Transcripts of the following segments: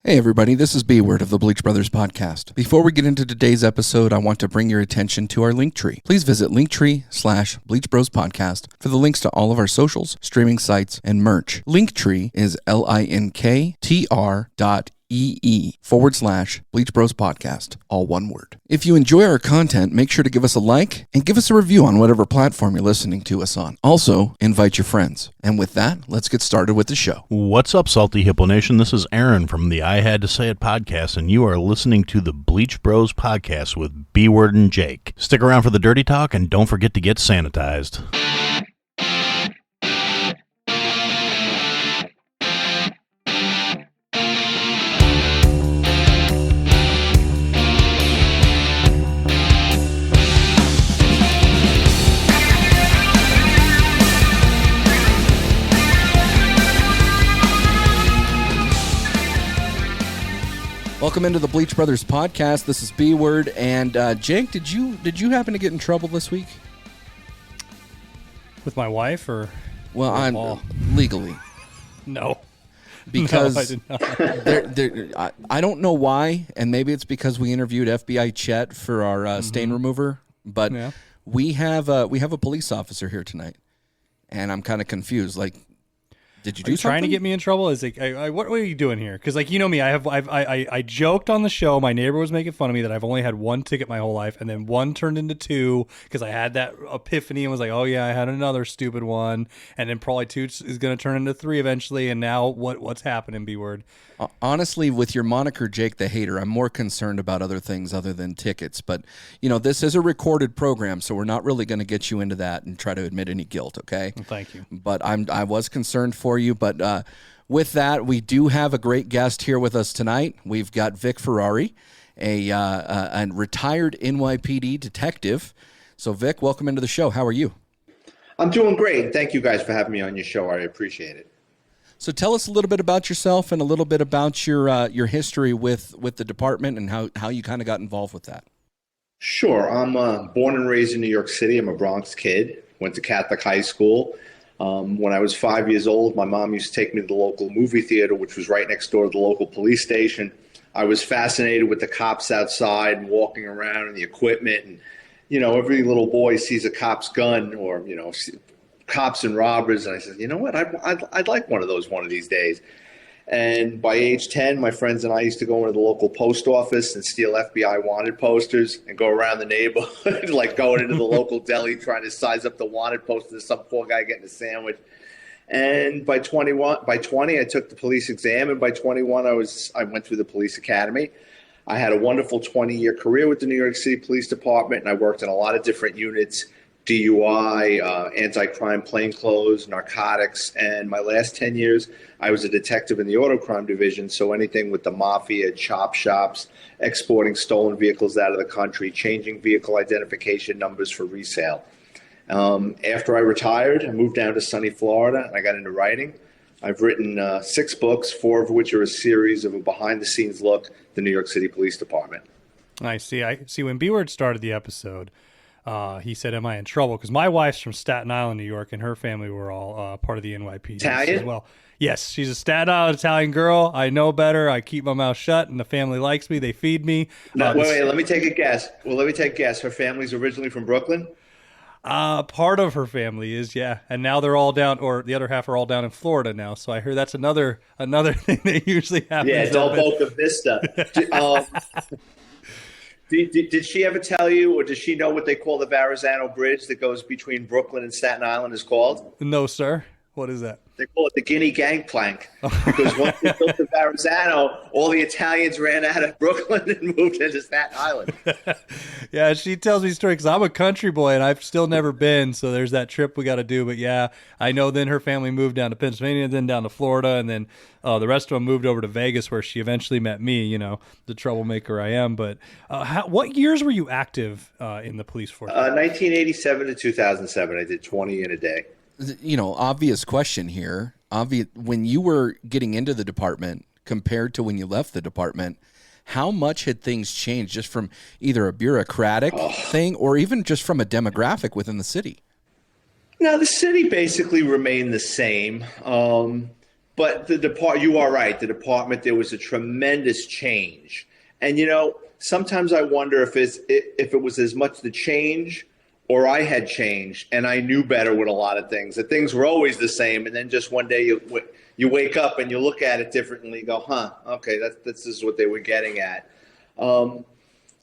Hey everybody, this is B-Word of the Bleach Bros Podcast. Before we get into today's episode, I want to bring your attention to our Linktree. Please visit Linktree/Bleach Bros Podcast for the links to all of our socials, streaming sites, and merch. Linktree is linktr.ee/Bleach Bros Podcast, all one word. If you enjoy our content, make sure to give us a like and give us a review on whatever platform you're listening to us on. Also, invite your friends. And with that, let's get started with the show. What's up, Salty Hippo Nation? This is Aaron from the I Had to Say It podcast, and you are listening to the Bleach Bros Podcast with B-Word and Jake. Stick around for the dirty talk, and don't forget to get sanitized. Welcome into the Bleach Brothers Podcast. This is B-Word, and Jake, did you happen to get in trouble this week? With my wife, or? Well, I'm legally. No. Because no, I did not. I don't know why, and maybe it's because we interviewed FBI Chet for our stain remover, but we have a police officer here tonight, and I'm kind of confused. Like, did you do something? Trying to get me in trouble? Is like, what are you doing here? Because, like, you know me, I joked on the show. My neighbor was making fun of me that I've only had one ticket my whole life, and then one turned into two because I had that epiphany and was like, oh yeah, I had another stupid one, and then probably two is going to turn into three eventually. And now what's happening? B-Word. Honestly, with your moniker, Jake the Hater, I'm more concerned about other things other than tickets. But, you know, this is a recorded program, so we're not really going to get you into that and try to admit any guilt, okay? Well, thank you. But I was concerned for you. But with that, we do have a great guest here with us tonight. We've got Vic Ferrari, a retired NYPD detective. So, Vic, welcome into the show. How are you? I'm doing great. Thank you guys for having me on your show. I appreciate it. So tell us a little bit about yourself and a little bit about your history with the department and how you kind of got involved with that. Sure. I'm born and raised in New York City. I'm a Bronx kid. Went to Catholic high school. When I was 5 years old, my mom used to take me to the local movie theater, which was right next door to the local police station. I was fascinated with the cops outside and walking around and the equipment. And, you know, every little boy sees a cop's gun or, you know, cops and robbers, and I said, you know what, I'd like one of those one of these days. And by age 10, my friends and I used to go into the local post office and steal FBI wanted posters and go around the neighborhood, like going into the local deli trying to size up the wanted poster to some poor guy getting a sandwich. And by 20, I took the police exam, and by 21, I went through the police academy. I had a wonderful 20-year career with the New York City Police Department, and I worked in a lot of different units. DUI, anti-crime, plainclothes, narcotics, and my last 10 years, I was a detective in the auto crime division, so anything with the mafia, chop shops, exporting stolen vehicles out of the country, changing vehicle identification numbers for resale. After I retired, I moved down to sunny Florida, and I got into writing. I've written 6 books, 4 of which are a series of a behind-the-scenes look at the New York City Police Department. I see. When B-Word started the episode, he said, am I in trouble? Because my wife's from Staten Island, New York, and her family were all part of the NYPD Italian? as well. Yes, she's a Staten Island Italian girl. I know better. I keep my mouth shut, and the family likes me. They feed me. Wait, let me take a guess. Her family's originally from Brooklyn? Part of her family is, yeah. And now they're all down, or the other half are all down in Florida now. So I hear that's another thing that usually happens. Yeah, Del Boca Vista. Did she ever tell you, or does she know what they call the Verrazano Bridge that goes between Brooklyn and Staten Island is called? No, sir. What is that? They call it the Guinea Gangplank. Because once they built the Verrazano, all the Italians ran out of Brooklyn and moved into Staten Island. Yeah, she tells me story because I'm a country boy and I've still never been. So there's that trip we got to do. But yeah, I know then her family moved down to Pennsylvania, then down to Florida, and then the rest of them moved over to Vegas, where she eventually met me, you know, the troublemaker I am. But what years were you active in the police force? 1987 to 2007. I did 20 in a day. You know, obvious question here. When you were getting into the department compared to when you left the department, how much had things changed just from either a bureaucratic thing or even just from a demographic within the city? No, the city basically remained the same. But you are right. The department, there was a tremendous change. And, sometimes I wonder if it was as much the change or I had changed and I knew better with a lot of things. That things were always the same. And then just one day you wake up and you look at it differently and go, okay, this is what they were getting at.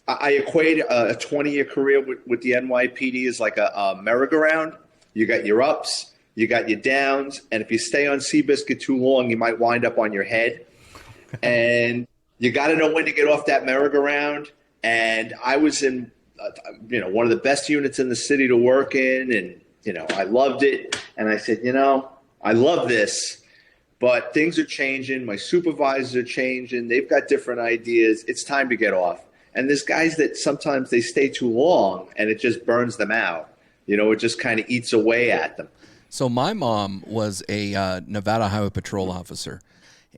I equate a 20-year career with the NYPD as like a merry-go-round. You got your ups, you got your downs, and if you stay on Seabiscuit too long, you might wind up on your head. And you got to know when to get off that merry-go-round. And I was in, one of the best units in the city to work in, and I loved it. And I said, I love this, but things are changing. My supervisors are changing. They've got different ideas. It's time to get off. And there's guys that sometimes they stay too long, and it just burns them out. It just kind of eats away at them. So my mom was a Nevada Highway Patrol officer.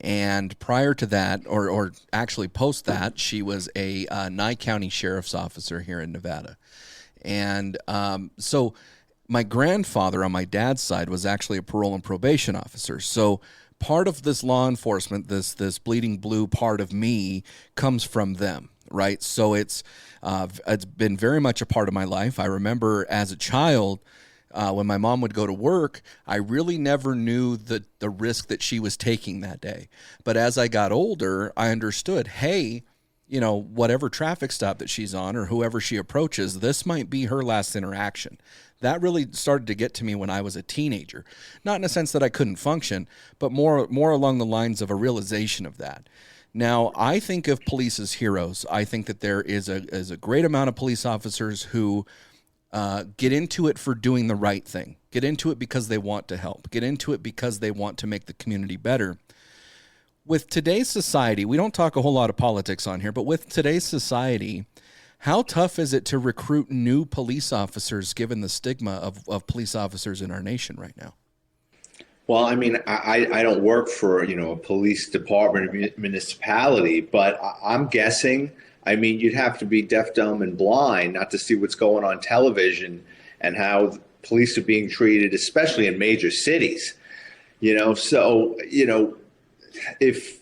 And prior to that, or actually post that, she was a Nye County Sheriff's officer here in Nevada. And so my grandfather on my dad's side was actually a parole and probation officer. So part of this law enforcement, this bleeding blue part of me comes from them, right? So it's been very much a part of my life. I remember as a child, when my mom would go to work, I really never knew the risk that she was taking that day. But as I got older, I understood, hey, whatever traffic stop that she's on or whoever she approaches, this might be her last interaction. That really started to get to me when I was a teenager. Not in a sense that I couldn't function, but more along the lines of a realization of that. Now, I think of police as heroes. I think that there is a great amount of police officers who get into it for doing the right thing. Get into it because they want to help. Get into it because they want to make the community better. With today's society, we don't talk a whole lot of politics on here, but with today's society, how tough is it to recruit new police officers given the stigma of police officers in our nation right now? Well, I mean, I don't work for, a police department or municipality, but I'm guessing, you'd have to be deaf, dumb, and blind not to see what's going on television and how police are being treated, especially in major cities. So, if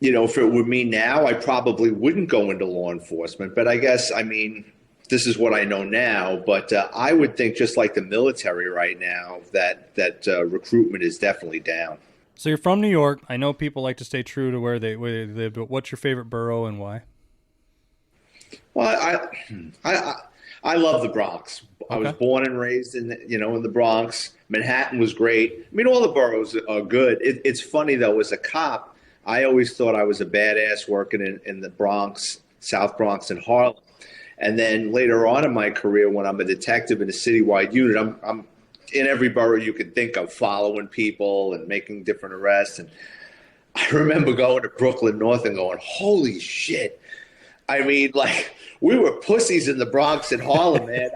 it were me now, I probably wouldn't go into law enforcement. But I guess, this is what I know now. But I would think, just like the military right now, that recruitment is definitely down. So you're from New York. I know people like to stay true to where they live, but what's your favorite borough and why? Well, I love the Bronx. Okay. I was born and raised in the Bronx. Manhattan was great. All the boroughs are good. It's funny though, as a cop, I always thought I was a badass working in the Bronx, South Bronx, and Harlem. And then later on in my career, when I'm a detective in a citywide unit, I'm in every borough you could think of, following people and making different arrests. And I remember going to Brooklyn North and going, holy shit. We were pussies in the Bronx and Harlem, man.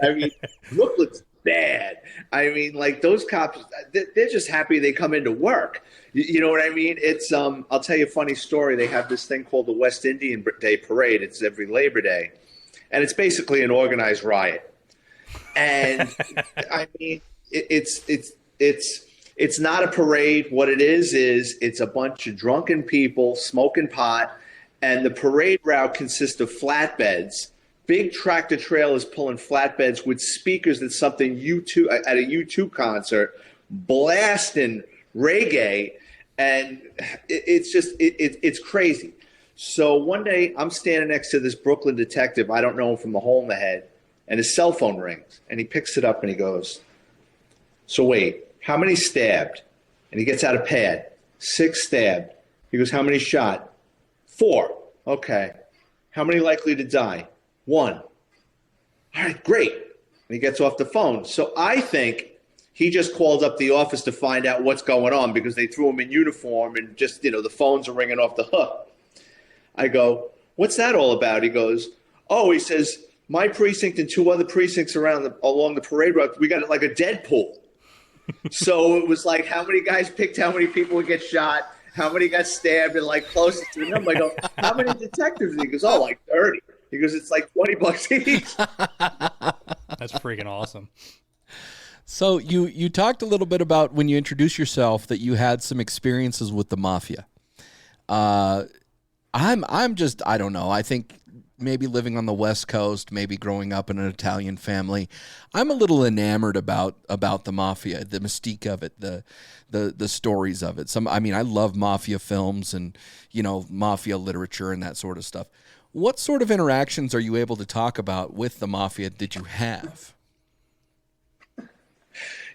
Brooklyn's bad. Those cops, they're just happy they come into work. You know what I mean? It's, I'll tell you a funny story. They have this thing called the West Indian Day Parade. It's every Labor Day. And it's basically an organized riot. And it's not a parade. What it is it's a bunch of drunken people smoking pot. And the parade route consists of flatbeds, big tractor trailers pulling flatbeds with speakers that's something at a U2 concert, blasting reggae. And it's crazy. So one day I'm standing next to this Brooklyn detective. I don't know him from the hole in the head. And his cell phone rings. And he picks it up and he goes, so wait, how many stabbed? And he gets out a pad. 6 stabbed. He goes, how many shot? 4. Okay. How many likely to die? 1. All right, great. And he gets off the phone. So I think he just called up the office to find out what's going on because they threw him in uniform and just, the phones are ringing off the hook. I go, what's that all about? He goes, he says, my precinct and 2 other precincts along the parade route, we got it like a Deadpool. So it was like how many guys picked how many people would get shot, how many got stabbed, and closest to the number. I go, how many detectives? And he goes, 30. He goes, it's like $20 each. That's freaking awesome. So you talked a little bit about when you introduced yourself that you had some experiences with the mafia. I'm just, I don't know. I think maybe living on the West Coast, maybe growing up in an Italian family, I'm a little enamored about the mafia, the mystique of it, the stories of it. I love mafia films and, mafia literature and that sort of stuff. What sort of interactions are you able to talk about with the mafia did you have?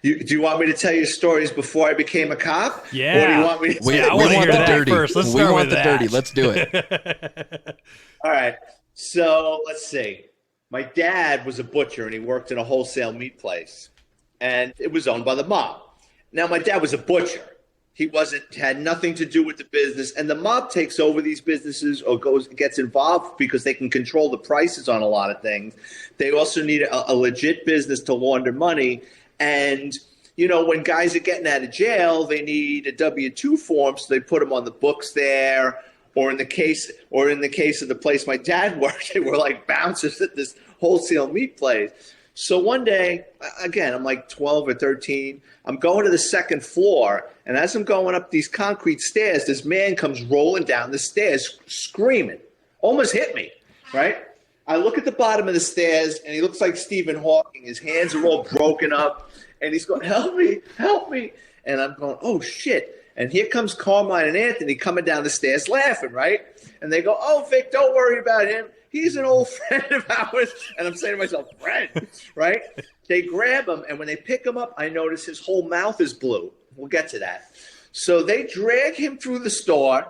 Do you want me to tell you stories before I became a cop? Yeah. Or do you want me to We I want wanna hear the that dirty. first. Let's We start want with the that. dirty. Let's do it. All right. So let's see. My dad was a butcher and he worked in a wholesale meat place, and it was owned by the mob. Now, my dad was a butcher. He had nothing to do with the business, and the mob takes over these businesses or gets involved because they can control the prices on a lot of things. They also need a legit business to launder money. And, when guys are getting out of jail, they need a W-2 form, so they put them on the books there. Or in the case of the place my dad worked, they were like bouncers at this wholesale meat place. So one day, again, I'm like 12 or 13. I'm going to the second floor, and as I'm going up these concrete stairs, this man comes rolling down the stairs screaming. Almost hit me, right? I look at the bottom of the stairs, and he looks like Stephen Hawking. His hands are all broken up, and he's going, "Help me, help me." And I'm going, "Oh, shit." And here comes Carmine and Anthony coming down the stairs laughing, right? And they go, "Oh, Vic, don't worry about him. He's an old friend of ours." And I'm saying to myself, friend, right? They grab him, and when they pick him up, I notice his whole mouth is blue. We'll get to that. So they drag him through the store,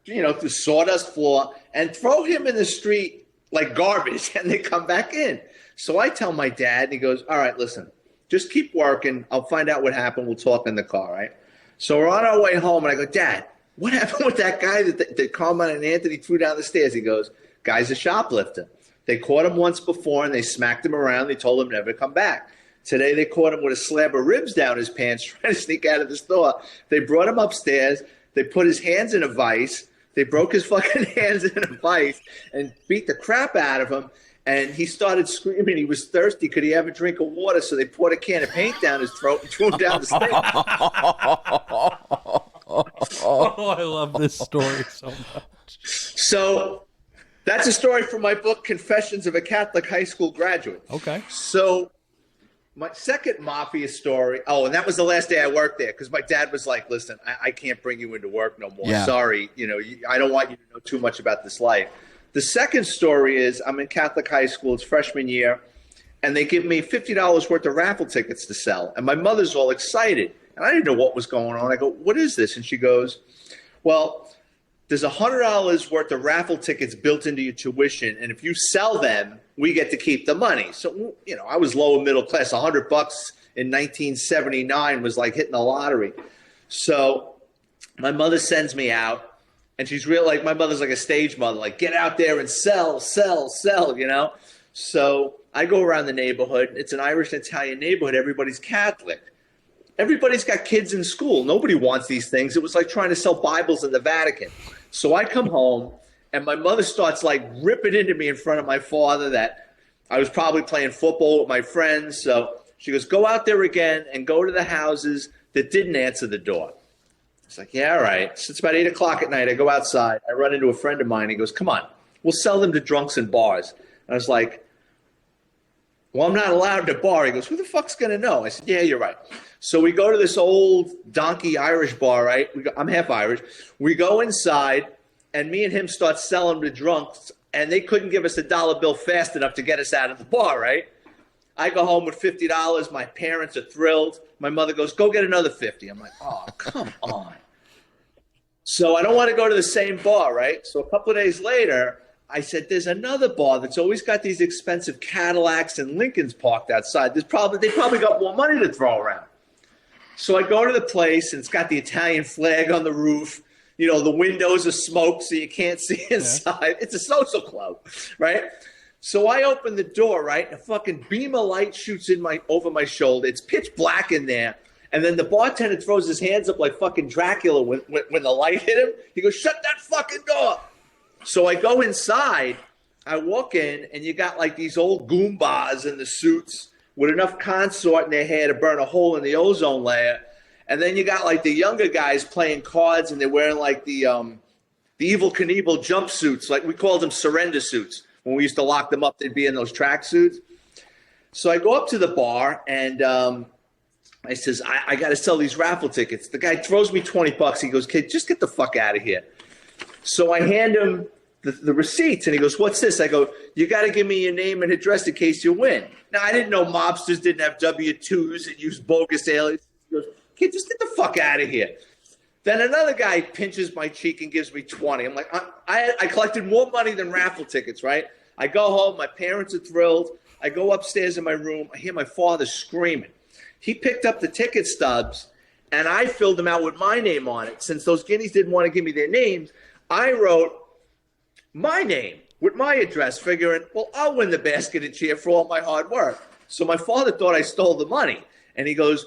through sawdust floor, and throw him in the street like garbage, and they come back in. So I tell my dad, and he goes, "All right, listen, just keep working. I'll find out what happened. We'll talk in the car, right?" So we're on our way home, and I go, "Dad, what happened with that guy that Carmine and Anthony threw down the stairs?" He goes, "Guy's a shoplifter. They caught him once before, and they smacked him around. They told him never to come back. Today they caught him with a slab of ribs down his pants trying to sneak out of the store. They brought him upstairs. They put his hands in a vice. They broke his fucking hands in a vice and beat the crap out of him. And he started screaming. He was thirsty. Could he have a drink of water? So they poured a can of paint down his throat and threw him down the stairs." Oh, I love this story so much. So that's a story from my book, Confessions of a Catholic High School Graduate. Okay. So my second mafia story. Oh, and that was the last day I worked there because my dad was like, "Listen, I can't bring you into work no more. Yeah. Sorry. I don't want you to know too much about this life." The second story is I'm in Catholic high school. It's freshman year, and they give me $50 worth of raffle tickets to sell. And my mother's all excited, and I didn't know what was going on. I go, "What is this?" And she goes, "Well, there's $100 worth of raffle tickets built into your tuition, and if you sell them, we get to keep the money." So, I was lower middle class. $100 in 1979 was like hitting the lottery. So my mother sends me out. And she's real, like, my mother's like a stage mother, like, get out there and sell. So I go around the neighborhood. It's an Irish and Italian neighborhood. Everybody's Catholic. Everybody's got kids in school. Nobody wants these things. It was like trying to sell Bibles in the Vatican. So I come home, and my mother starts, like, ripping into me in front of my father that I was probably playing football with my friends. So she goes, "Go out there again and go to the houses that didn't answer the door." It's like, "Yeah, all right." So it's about 8 o'clock at night. I go outside. I run into a friend of mine. He goes, "Come on, we'll sell them to drunks in bars." And I was like, "Well, I'm not allowed to bar." He goes, "Who the fuck's going to know?" I said, "Yeah, you're right." So we go to this old donkey Irish bar, right? I'm half Irish. We go inside, and me and him start selling to drunks, and they couldn't give us a dollar bill fast enough to get us out of the bar, right? I go home with $50. My parents are thrilled. My mother goes, "Go get another 50." I'm like, "Oh, come on." So I don't want to go to the same bar, right? So a couple of days later, I said, "There's another bar that's always got these expensive Cadillacs and Lincolns parked outside. They probably got more money to throw around." So I go to the place, and it's got the Italian flag on the roof. The windows are smoked so you can't see inside. Yeah. It's a social club, right? So I open the door, right? And a fucking beam of light shoots over my shoulder. It's pitch black in there. And then the bartender throws his hands up like fucking Dracula when the light hit him. He goes, "Shut that fucking door." So I go inside. I walk in, and you got like these old Goombas in the suits with enough consort in their hair to burn a hole in the ozone layer. And then you got like the younger guys playing cards, and they're wearing like the Evel Knievel jumpsuits, like we called them surrender suits. When we used to lock them up, they'd be in those track suits. So I go up to the bar, and I says, I got to sell these raffle tickets. The guy throws me $20. He goes, kid, just get the fuck out of here. So I hand him the receipts, and he goes, what's this? I go, you got to give me your name and address in case you win. Now, I didn't know mobsters didn't have W-2s and used bogus aliases. He goes, kid, just get the fuck out of here. Then another guy pinches my cheek and gives me 20. I'm like, I collected more money than raffle tickets, right? I go home. My parents are thrilled. I go upstairs in my room. I hear my father screaming. He picked up the ticket stubs, and I filled them out with my name on it. Since those guineas didn't want to give me their names, I wrote my name with my address, figuring, well, I'll win the basket and cheer for all my hard work. So my father thought I stole the money, and he goes,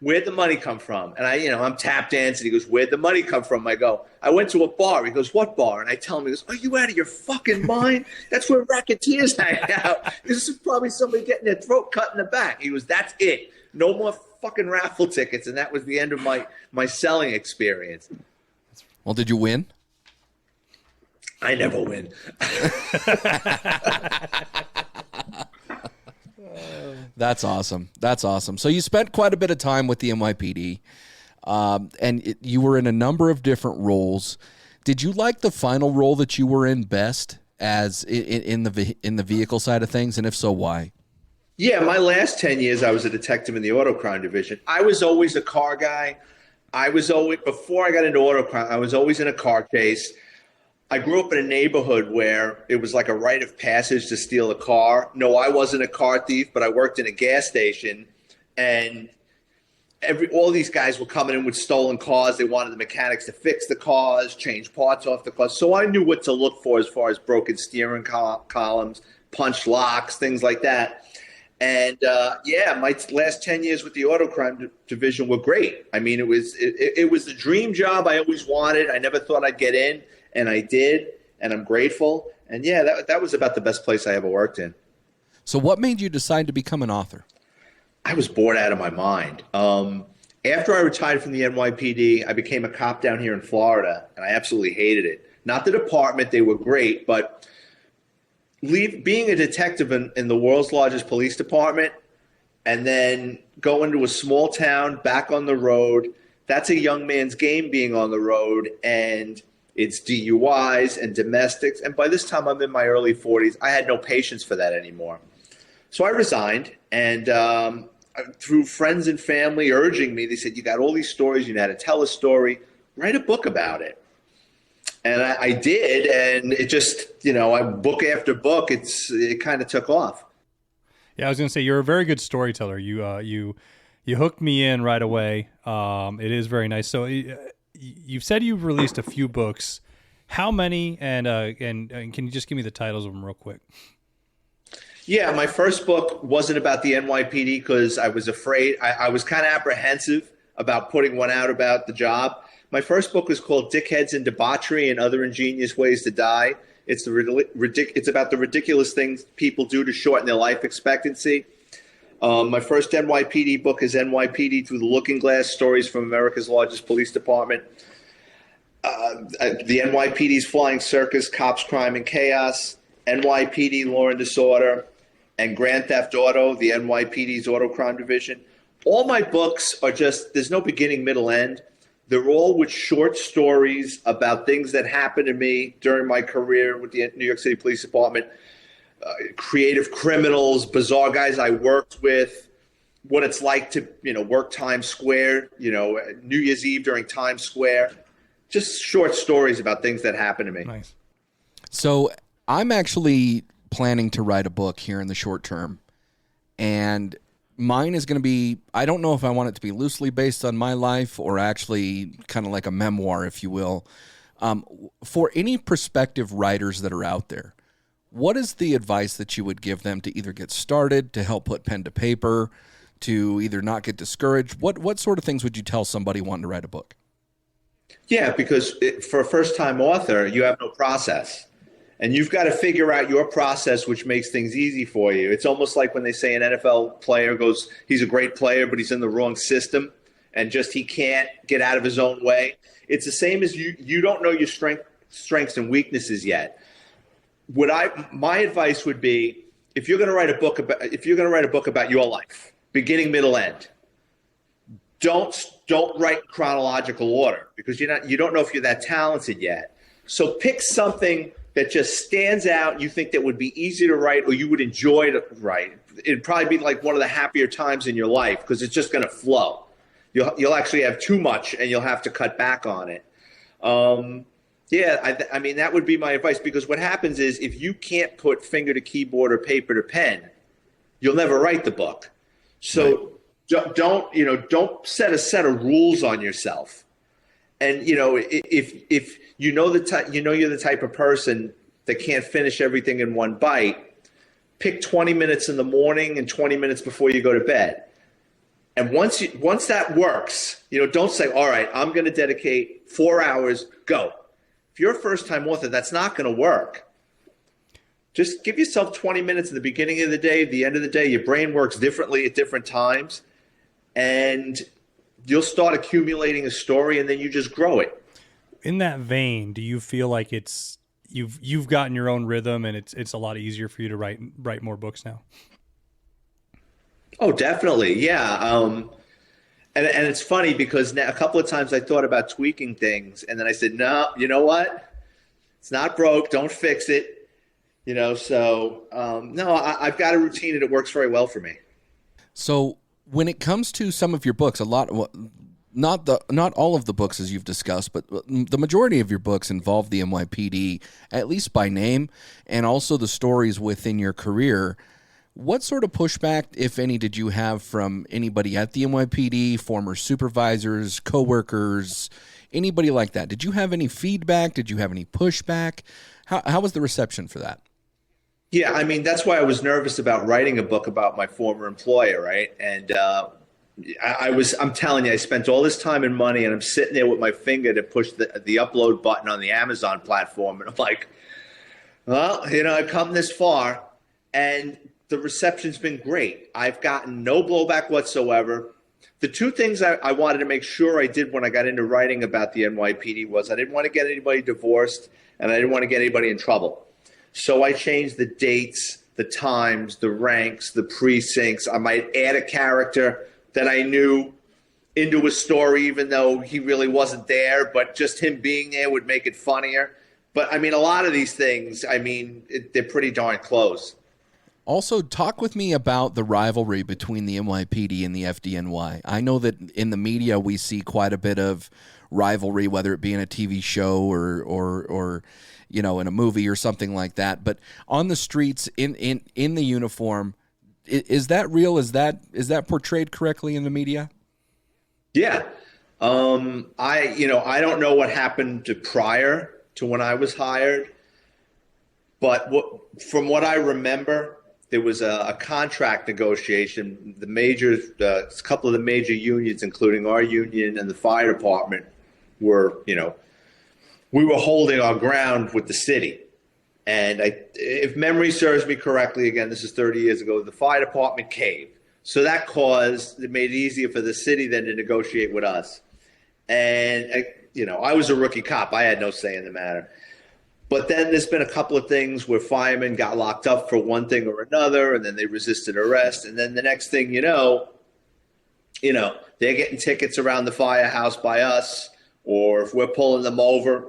where'd the money come from? And I'm tap dancing. He goes, where'd the money come from? I go, I went to a bar. He goes, what bar? And I tell him, he goes, are you out of your fucking mind? That's where racketeers hang out. This is probably somebody getting their throat cut in the back. He goes, that's it. No more fucking raffle tickets. And that was the end of my selling experience. Well, did you win? I never win. That's awesome. That's awesome. So you spent quite a bit of time with the NYPD, and you were in a number of different roles. Did you like the final role that you were in best as in the vehicle side of things? And if so, why? Yeah, my last 10 years, I was a detective in the auto crime division. I was always a car guy. Before I got into auto crime, I was always in a car chase. I grew up in a neighborhood where it was like a rite of passage to steal a car. No, I wasn't a car thief, but I worked in a gas station, and all these guys were coming in with stolen cars. They wanted the mechanics to fix the cars, change parts off the cars. So I knew what to look for as far as broken steering columns, punch locks, things like that. And my last 10 years with the auto crime division were great. I mean, it was the dream job I always wanted. I never thought I'd get in. And I did, and I'm grateful. And yeah, that was about the best place I ever worked in. So what made you decide to become an author? I was bored out of my mind. After I retired from the NYPD, I became a cop down here in Florida, and I absolutely hated it. Not the department, they were great, but being a detective in the world's largest police department and then going to a small town back on the road, that's a young man's game being on the road, and it's DUIs and domestics. And by this time, I'm in my early 40s. I had no patience for that anymore. So I resigned. And through friends and family urging me, they said, you got all these stories. You know how to tell a story. Write a book about it. And I did. And it just, book after book, it kind of took off. Yeah, I was going to say, you're a very good storyteller. You hooked me in right away. It is very nice. So you've said you've released a few books. How many? And can you just give me the titles of them real quick? Yeah, my first book wasn't about the NYPD because I was afraid. I was kind of apprehensive about putting one out about the job. My first book was called Dickheads and Debauchery and Other Ingenious Ways to Die. It's about the ridiculous things people do to shorten their life expectancy. My first NYPD book is NYPD Through the Looking Glass, Stories from America's Largest Police Department. The NYPD's Flying Circus, Cops, Crime, and Chaos, NYPD Law and Disorder, and Grand Theft Auto, the NYPD's Auto Crime Division. All my books are there's no beginning, middle, end. They're all with short stories about things that happened to me during my career with the New York City Police Department. Creative criminals, bizarre guys I worked with, what it's like to, work Times Square, New Year's Eve during Times Square. Just short stories about things that happened to me. Nice. So I'm actually planning to write a book here in the short term. And mine is going to be, I don't know if I want it to be loosely based on my life or actually kind of like a memoir, if you will. For any prospective writers that are out there, what is the advice that you would give them to either get started, to help put pen to paper, to either not get discouraged? What sort of things would you tell somebody wanting to write a book? Yeah, because for a first-time author, you have no process. And you've got to figure out your process, which makes things easy for you. It's almost like when they say an NFL player goes, he's a great player, but he's in the wrong system and just he can't get out of his own way. It's the same as you don't know your strengths and weaknesses yet. My advice would be, if you're going to write a book about your life, beginning, middle, end, don't write chronological order, because you don't know if you're that talented yet. So pick something that just stands out, you think that would be easy to write or you would enjoy to write. It'd probably be like one of the happier times in your life, because it's just going to flow. You'll actually have too much and you'll have to cut back on it. I mean, that would be my advice, because what happens is if you can't put finger to keyboard or paper to pen, you'll never write the book. So don't set a set of rules on yourself. And, if you're the type of person that can't finish everything in one bite, pick 20 minutes in the morning and 20 minutes before you go to bed. And once that works, don't say, all right, I'm going to dedicate 4 hours, go. If you're a first-time author, that's not going to work. Just give yourself 20 minutes at the beginning of the day, the end of the day. Your brain works differently at different times, and you'll start accumulating a story, and then you just grow it. In that vein, do you feel like you've gotten your own rhythm and it's a lot easier for you to write more books now? Oh, definitely. Yeah. And it's funny because a couple of times I thought about tweaking things, and then I said, no, you know what? It's not broke. Don't fix it. No, I've got a routine and it works very well for me. So when it comes to some of your books, not all of the books as you've discussed, but the majority of your books involve the NYPD, at least by name, and also the stories within your career. What sort of pushback, if any, did you have from anybody at the NYPD, former supervisors, coworkers, anybody like that? Did you have any feedback? Did you have any pushback? How was the reception for that? Yeah, I mean, that's why I was nervous about writing a book about my former employer, right? And I'm telling you, I spent all this time and money, and I'm sitting there with my finger to push the upload button on the Amazon platform, and I'm like, well, I've come this far, and the reception's been great. I've gotten no blowback whatsoever. The two things I wanted to make sure I did when I got into writing about the NYPD was I didn't want to get anybody divorced, and I didn't want to get anybody in trouble. So I changed the dates, the times, the ranks, the precincts. I might add a character that I knew into a story, even though he really wasn't there, but just him being there would make it funnier. But I mean, a lot of these things, they're pretty darn close. Also, talk with me about the rivalry between the NYPD and the FDNY. I know that in the media we see quite a bit of rivalry, whether it be in a TV show or in a movie or something like that. But on the streets, in the uniform, is that real? Is that portrayed correctly in the media? Yeah. I don't know what happened prior to when I was hired, but from what I remember, there was a contract negotiation. A couple of the major unions, including our union and the fire department, we were holding our ground with the city. And if memory serves me correctly, again, this is 30 years ago, the fire department caved. So it made it easier for the city then to negotiate with us. And, I was a rookie cop. I had no say in the matter. But then there's been a couple of things where firemen got locked up for one thing or another, and then they resisted arrest. And then the next thing they're getting tickets around the firehouse by us, or if we're pulling them over,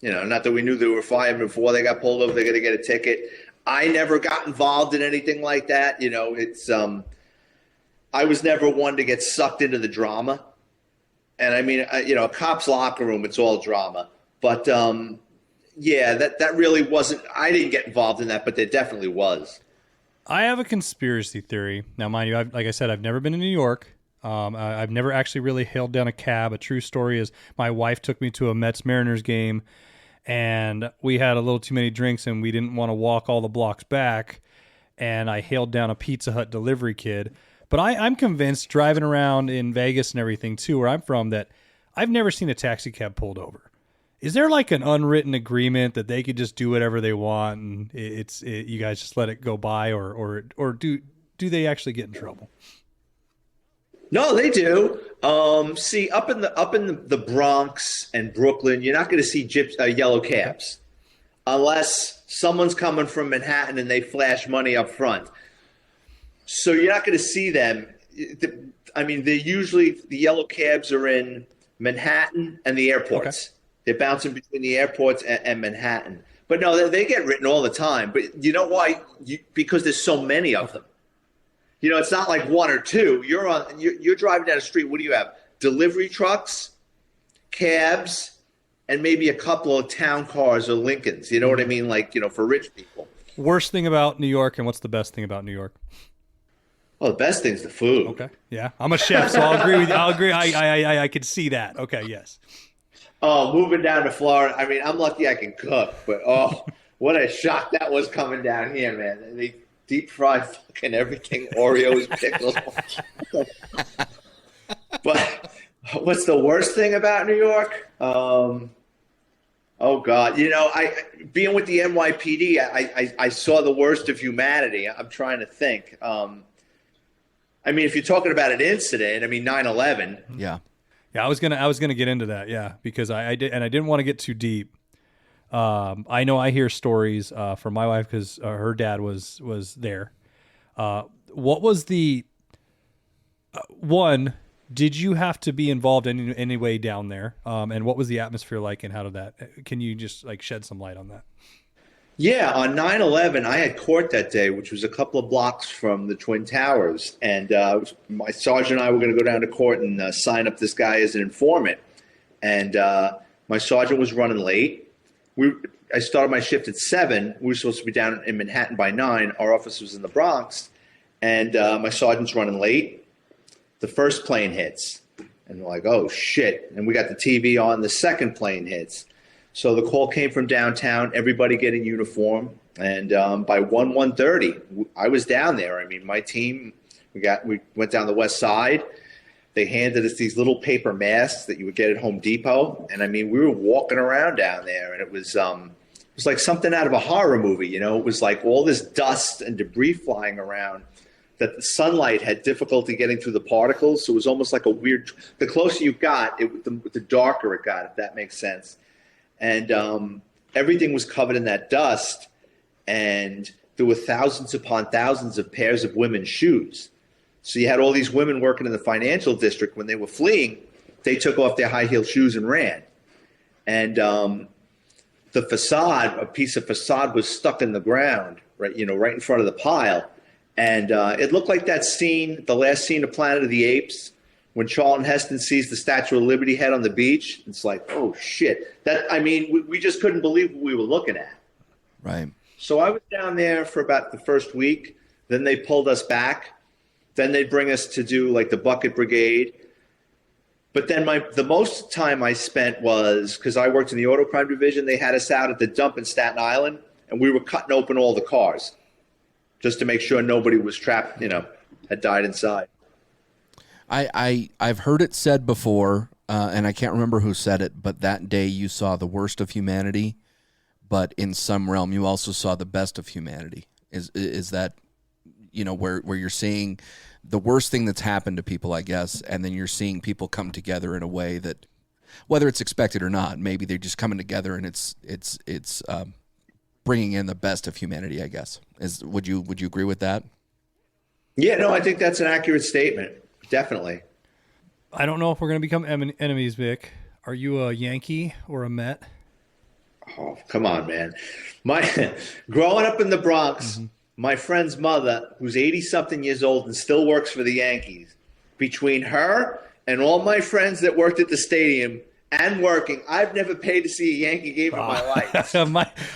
not that we knew they were firemen before they got pulled over, they're going to get a ticket. I never got involved in anything like that. I was never one to get sucked into the drama. And a cop's locker room, it's all drama. But, that really wasn't – I didn't get involved in that, but there definitely was. I have a conspiracy theory. Now, mind you, like I said, I've never been to New York. I've never actually really hailed down a cab. A true story is my wife took me to a Mets-Mariners game, and we had a little too many drinks, and we didn't want to walk all the blocks back, and I hailed down a Pizza Hut delivery kid. But I'm convinced, driving around in Vegas and everything, too, where I'm from, that I've never seen a taxi cab pulled over. Is there like an unwritten agreement that they could just do whatever they want and you guys just let it go by, or do they actually get in trouble? No, they do. See, up in the Bronx and Brooklyn, you're not going to see yellow cabs unless someone's coming from Manhattan and they flash money up front. So you're not going to see them. I mean, the yellow cabs are in Manhattan and the airports. Okay. They're bouncing between the airports and Manhattan. But no, they get written all the time. But you know why? Because there's so many of them. You know, it's not like one or two. You're driving down the street. What do you have? Delivery trucks, cabs, and maybe a couple of town cars or Lincolns. You know what I mean? Like, you know, for rich people. Worst thing about New York, and what's the best thing about New York? Well, the best thing's the food. Okay. Yeah. I'm a chef, so I'll agree with you. I'll agree. I could see that. Okay. Yes. Oh, moving down to Florida. I mean, I'm lucky I can cook, but what a shock that was coming down here, man. They deep fried fucking everything, Oreos, pickles. But what's the worst thing about New York? Oh God, you know, being with the NYPD, I saw the worst of humanity. I'm trying to think. I mean, if you're talking about an incident, I mean, 9/11. Yeah. Yeah, I was gonna get into that, yeah, because I didn't want to get too deep. I know I hear stories from my wife because her dad was there. What was the one? Did you have to be involved in any way down there? And what was the atmosphere like? And how did that? Can you just like shed some light on that? Yeah, on 9/11, I had court that day, which was a couple of blocks from the Twin Towers. And my sergeant and I were going to go down to court and sign up this guy as an informant. And my sergeant was running late. I started my shift at 7. We were supposed to be down in Manhattan by 9. Our office was in the Bronx. And my sergeant's running late. The first plane hits. And we're like, oh, shit. And we got the TV on. The second plane hits. So the call came from downtown, everybody get in uniform. And by 1:30, I was down there. I mean, my team, we went down the west side. They handed us these little paper masks that you would get at Home Depot. And I mean, we were walking around down there, and it was like something out of a horror movie. You know, it was like all this dust and debris flying around that the sunlight had difficulty getting through the particles. So it was almost like a weird, the closer you got, the darker it got, if that makes sense. And everything was covered in that dust, and there were thousands upon thousands of pairs of women's shoes. So you had all these women working in the financial district. When they were fleeing, they took off their high-heeled shoes and ran. And the facade, a piece of facade was stuck in the ground, right in front of the pile. And it looked like that scene, the last scene of Planet of the Apes, when Charlton Heston sees the Statue of Liberty head on the beach. It's like, oh, shit. We just couldn't believe what we were looking at. Right. So I was down there for about the first week. Then they pulled us back. Then they'd bring us to do like the bucket brigade. But then the most time I spent was, because I worked in the auto crime division, they had us out at the dump in Staten Island, and we were cutting open all the cars just to make sure nobody was trapped, had died inside. I've heard it said before, and I can't remember who said it, but that day you saw the worst of humanity, but in some realm you also saw the best of humanity. Is that, where you're seeing the worst thing that's happened to people, I guess, and then you're seeing people come together in a way that, whether it's expected or not, maybe they're just coming together and it's bringing in the best of humanity, I guess. Would you agree with that? Yeah, no, I think that's an accurate statement. Definitely. I don't know if we're going to become enemies, Vic. Are you a Yankee or a Met? Oh, come on, man. Growing up in the Bronx, my friend's mother, who's 80-something years old and still works for the Yankees, between her and all my friends that worked at the stadium and working, I've never paid to see a Yankee game in my life.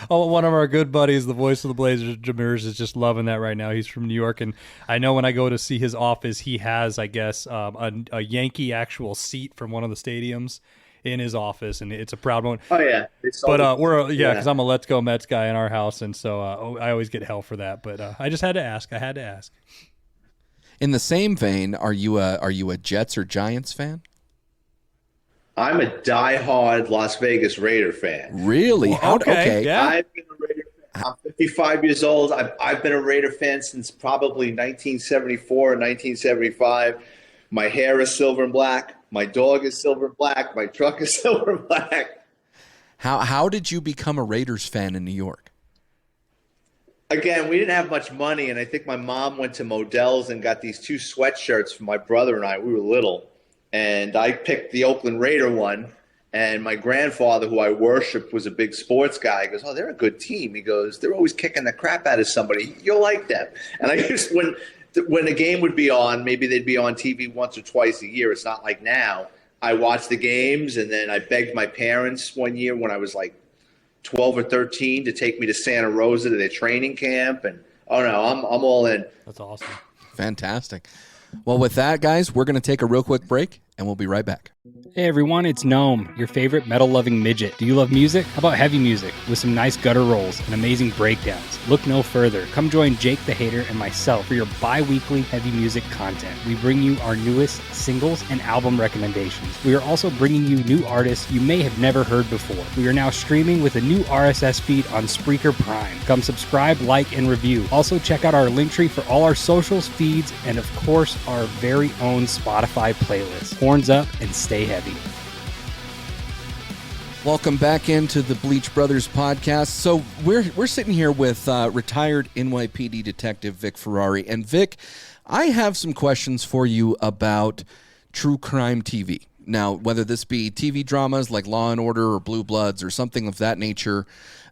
One of our good buddies, the voice of the Blazers, Jameers, is just loving that right now. He's from New York, and I know when I go to see his office, he has, I guess, a Yankee actual seat from one of the stadiums in his office, and it's a proud one. Oh yeah, but because I'm a Let's Go Mets guy in our house, and so I always get hell for that. But I just had to ask. In the same vein, are you a Jets or Giants fan? I'm a diehard Las Vegas Raider fan. Really? Well, okay, yeah. I've been a Raider fan. I'm 55 years old. I've been a Raider fan since probably 1974 or 1975. My hair is silver and black. My dog is silver and black. My truck is silver and black. How did you become a Raiders fan in New York? Again, we didn't have much money, and I think my mom went to Modell's and got these 2 sweatshirts for my brother and I. We were little, and I picked the Oakland Raider one, and my grandfather, who I worshiped, was a big sports guy. He goes, "Oh, they're a good team." He goes, "They're always kicking the crap out of somebody. You'll like them." And I just, when a game would be on, maybe they'd be on TV once or twice a year. It's not like now. I watched the games, and then I begged my parents one year when I was like 12 or 13 to take me to Santa Rosa to their training camp. And, oh, no, I'm all in. That's awesome. Fantastic. Well, with that, guys, we're going to take a real quick break, and we'll be right back. Hey everyone, it's Gnome, your favorite metal-loving midget. Do you love music? How about heavy music with some nice gutter rolls and amazing breakdowns? Look no further. Come join Jake the Hater and myself for your bi-weekly heavy music content. We bring you our newest singles and album recommendations. We are also bringing you new artists you may have never heard before. We are now streaming with a new RSS feed on Spreaker Prime. Come subscribe, like, and review. Also check out our Linktree for all our socials, feeds, and of course our very own Spotify playlist. Horns up and stay heavy. Welcome back into the Bleach Brothers podcast. So we're sitting here with retired NYPD detective Vic Ferrari. And Vic, I have some questions for you about true crime TV. Now, whether this be TV dramas like Law and Order or Blue Bloods or something of that nature,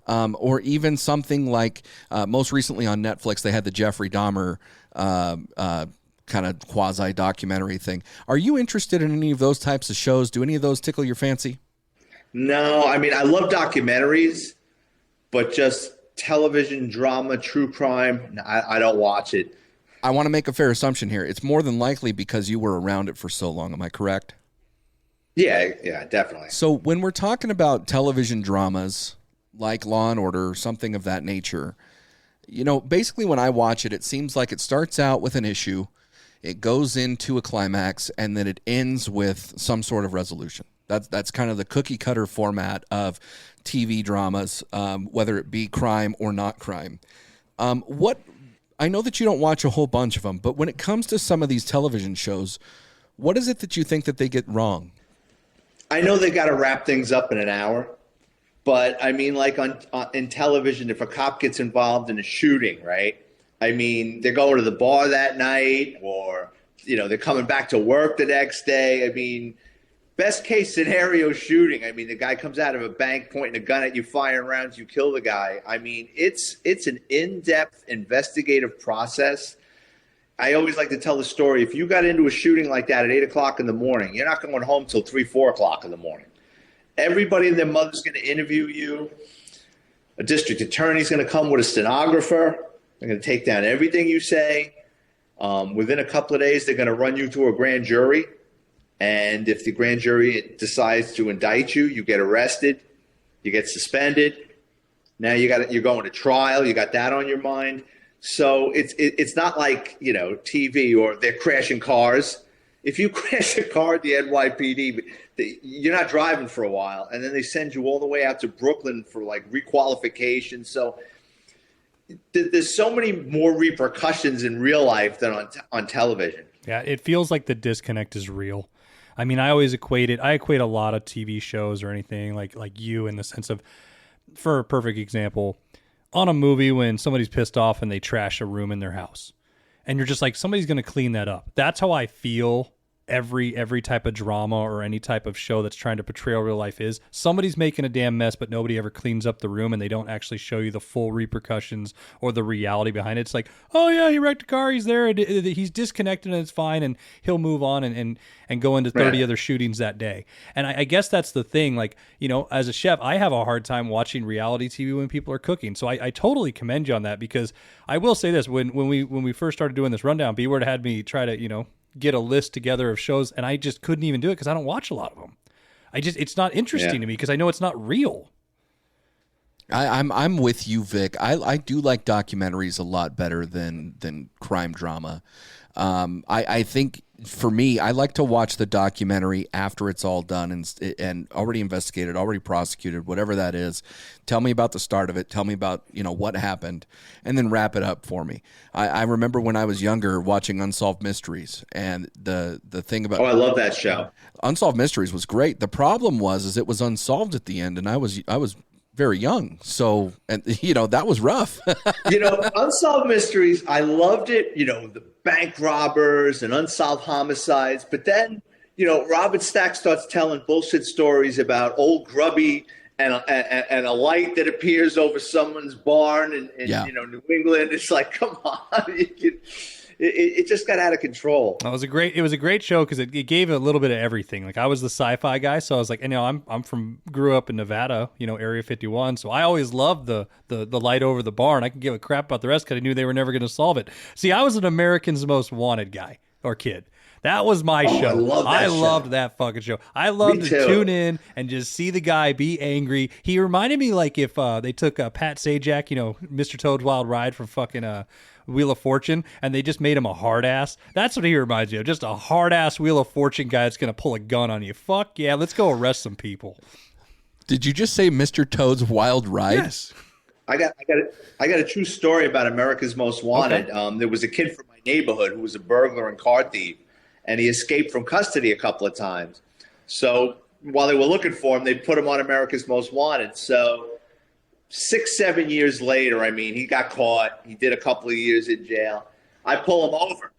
or even something like most recently on Netflix, they had the Jeffrey Dahmer kind of quasi-documentary thing. Are you interested in any of those types of shows? Do any of those tickle your fancy? No, I mean, I love documentaries, but just television drama, true crime, I don't watch it. I want to make a fair assumption here. It's more than likely because you were around it for so long. Am I correct? Yeah, definitely. So when we're talking about television dramas like Law and Order or something of that nature, you know, basically when I watch it, it seems like it starts out with an issue, it goes into a climax, and then it ends with some sort of resolution. That's kind of the cookie cutter format of TV dramas, whether it be crime or not crime. I know that you don't watch a whole bunch of them, but when it comes to some of these television shows, what is it that you think that they get wrong? I know they got to wrap things up in an hour, but I mean, like in television, if a cop gets involved in a shooting, right? I mean, they're going to the bar that night, or they're coming back to work the next day. I mean, best case scenario shooting. I mean, the guy comes out of a bank pointing a gun at you, firing rounds, you kill the guy. I mean, it's an in-depth investigative process. I always like to tell the story. If you got into a shooting like that at 8 o'clock in the morning, you're not going home till 3, 4 o'clock in the morning. Everybody and their mother's going to interview you. A district attorney's going to come with a stenographer. They're going to take down everything you say. Within a couple of days, they're going to run you through a grand jury. And if the grand jury decides to indict you, you get arrested, you get suspended. Now you're going to trial. You got that on your mind. So it's not like TV or they're crashing cars. If you crash a car at the NYPD, you're not driving for a while, and then they send you all the way out to Brooklyn for like requalification. So there's so many more repercussions in real life than on television. Yeah, it feels like the disconnect is real. I mean, I equate a lot of TV shows or anything like you in the sense of, for a perfect example, on a movie when somebody's pissed off and they trash a room in their house, and you're just like, somebody's going to clean that up. That's how I feel every type of drama or any type of show that's trying to portray real life is. Somebody's making a damn mess, but nobody ever cleans up the room, and they don't actually show you the full repercussions or the reality behind it. It's like, oh yeah, he wrecked a car, he's there, he's disconnected and it's fine, and he'll move on and go into 30 other shootings that day. And I guess that's the thing. Like, as a chef, I have a hard time watching reality TV when people are cooking. So I totally commend you on that, because I will say this, when we first started doing this rundown, B-Word had me try to, get a list together of shows, and I just couldn't even do it because I don't watch a lot of them. It's not interesting to me because I know it's not real. I'm with you, Vic. I do like documentaries a lot better than crime drama. I think for me, I like to watch the documentary after it's all done and already investigated, already prosecuted, whatever that is. Tell me about the start of it. Tell me about, what happened, and then wrap it up for me. I remember when I was younger watching Unsolved Mysteries, and the thing about I love that show. Unsolved Mysteries was great. The problem was it was unsolved at the end, and I was very young, so that was rough. Unsolved Mysteries, I loved it. The bank robbers and unsolved homicides, but then Robert Stack starts telling bullshit stories about old Grubby and a light that appears over someone's barn in New England. It's like, come on, it just got out of control. It was a great show because it gave a little bit of everything. Like, I was the sci-fi guy, so I was like, grew up in Nevada, Area 51, so I always loved the light over the barn. I could give a crap about the rest because I knew they were never going to solve it. See, I was an American's Most Wanted guy or kid. That was my show. I loved that fucking show. I loved to tune in and just see the guy be angry. He reminded me like if they took Pat Sajak, Mr. Toad's Wild Ride from fucking Wheel of Fortune, and they just made him a hard ass. That's what he reminds me of. Just a hard ass Wheel of Fortune guy that's going to pull a gun on you. Fuck yeah, let's go arrest some people. Did you just say Mr. Toad's Wild Ride? Yes. I got a true story about America's Most Wanted. Okay. There was a kid from my neighborhood who was a burglar and car thief, and he escaped from custody a couple of times. So while they were looking for him, they put him on America's Most Wanted. So 6-7 years later, he got caught. He did a couple of years in jail. I pull him over,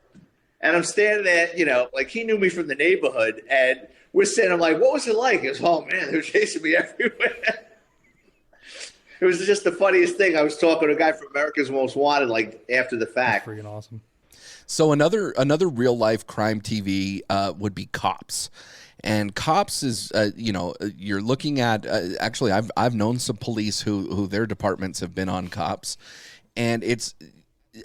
and I'm standing there, like he knew me from the neighborhood, and we're saying, I'm like, what was it like? He goes, oh man, they were chasing me everywhere. It was just the funniest thing. I was talking to a guy from America's Most Wanted, like after the fact. That's freaking awesome. So another real life crime TV would be Cops. And Cops is, you're looking at, actually, I've known some police who their departments have been on Cops. And it's,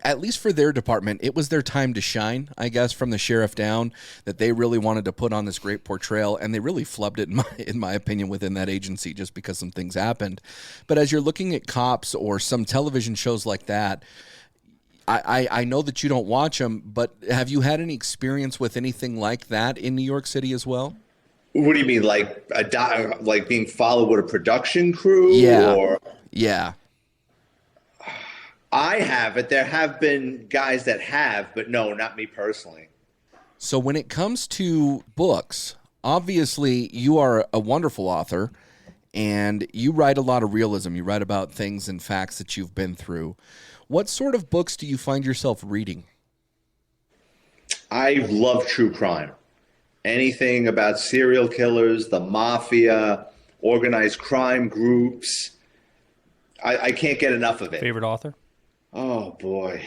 at least for their department, it was their time to shine, I guess, from the sheriff down, that they really wanted to put on this great portrayal. And they really flubbed it, in my opinion, within that agency just because some things happened. But as you're looking at Cops or some television shows like that, I know that you don't watch them, but have you had any experience with anything like that in New York City as well? What do you mean, like being followed with a production crew? Yeah. Yeah. I haven't. There have been guys that have, but no, not me personally. So when it comes to books, obviously you are a wonderful author, and you write a lot of realism. You write about things and facts that you've been through. What sort of books do you find yourself reading? I love true crime. Anything about serial killers, the mafia, organized crime groups. I can't get enough of it. Favorite author? Oh, boy.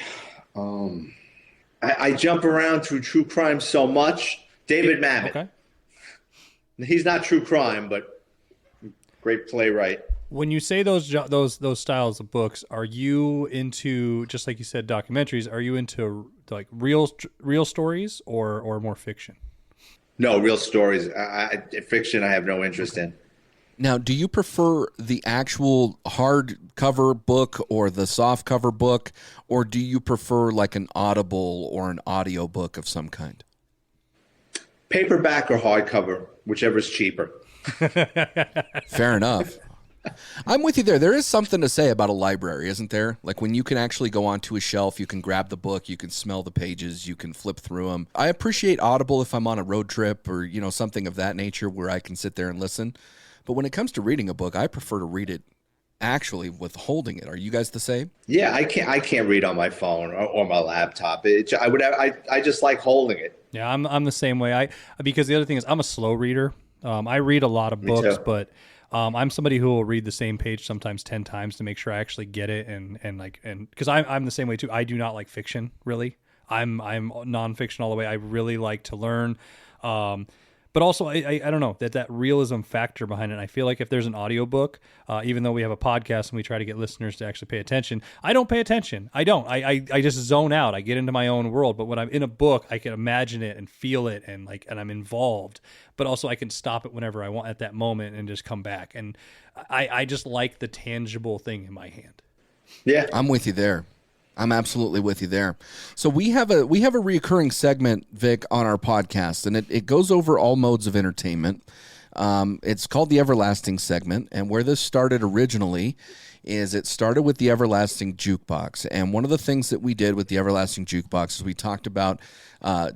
I jump around through true crime so much. David Mamet. Okay. He's not true crime, but great playwright. When you say those styles of books, are you into, just like you said, documentaries? Are you into like real stories or more fiction? No, real stories. Fiction, I have no interest in. Now, do you prefer the actual hardcover book or the soft cover book, or do you prefer like an Audible or an audio book of some kind? Paperback or hardcover, whichever's cheaper. Fair enough. I'm with you there. There is something to say about a library, isn't there? Like when you can actually go onto a shelf, you can grab the book, you can smell the pages, you can flip through them. I appreciate Audible if I'm on a road trip or, something of that nature where I can sit there and listen. But when it comes to reading a book, I prefer to read it actually with holding it. Are you guys the same? Yeah, I can't read on my phone or my laptop. I just like holding it. Yeah, I'm the same way. Because the other thing is I'm a slow reader. I read a lot of books, but I'm somebody who will read the same page sometimes 10 times to make sure I actually get it, and because I'm the same way too. I do not like fiction really. I'm nonfiction all the way. I really like to learn, but also I don't know that realism factor behind it. And I feel like if there's an audiobook, even though we have a podcast and we try to get listeners to actually pay attention, I don't pay attention. I don't. I just zone out. I get into my own world. But when I'm in a book, I can imagine it and feel it and I'm involved. But also I can stop it whenever I want at that moment and just come back. And I just like the tangible thing in my hand. Yeah, I'm with you there. I'm absolutely with you there. So we have a recurring segment, Vic, on our podcast, and it goes over all modes of entertainment. It's called the Everlasting segment, and where this started originally is it started with the Everlasting Jukebox. And one of the things that we did with the Everlasting Jukebox is we talked about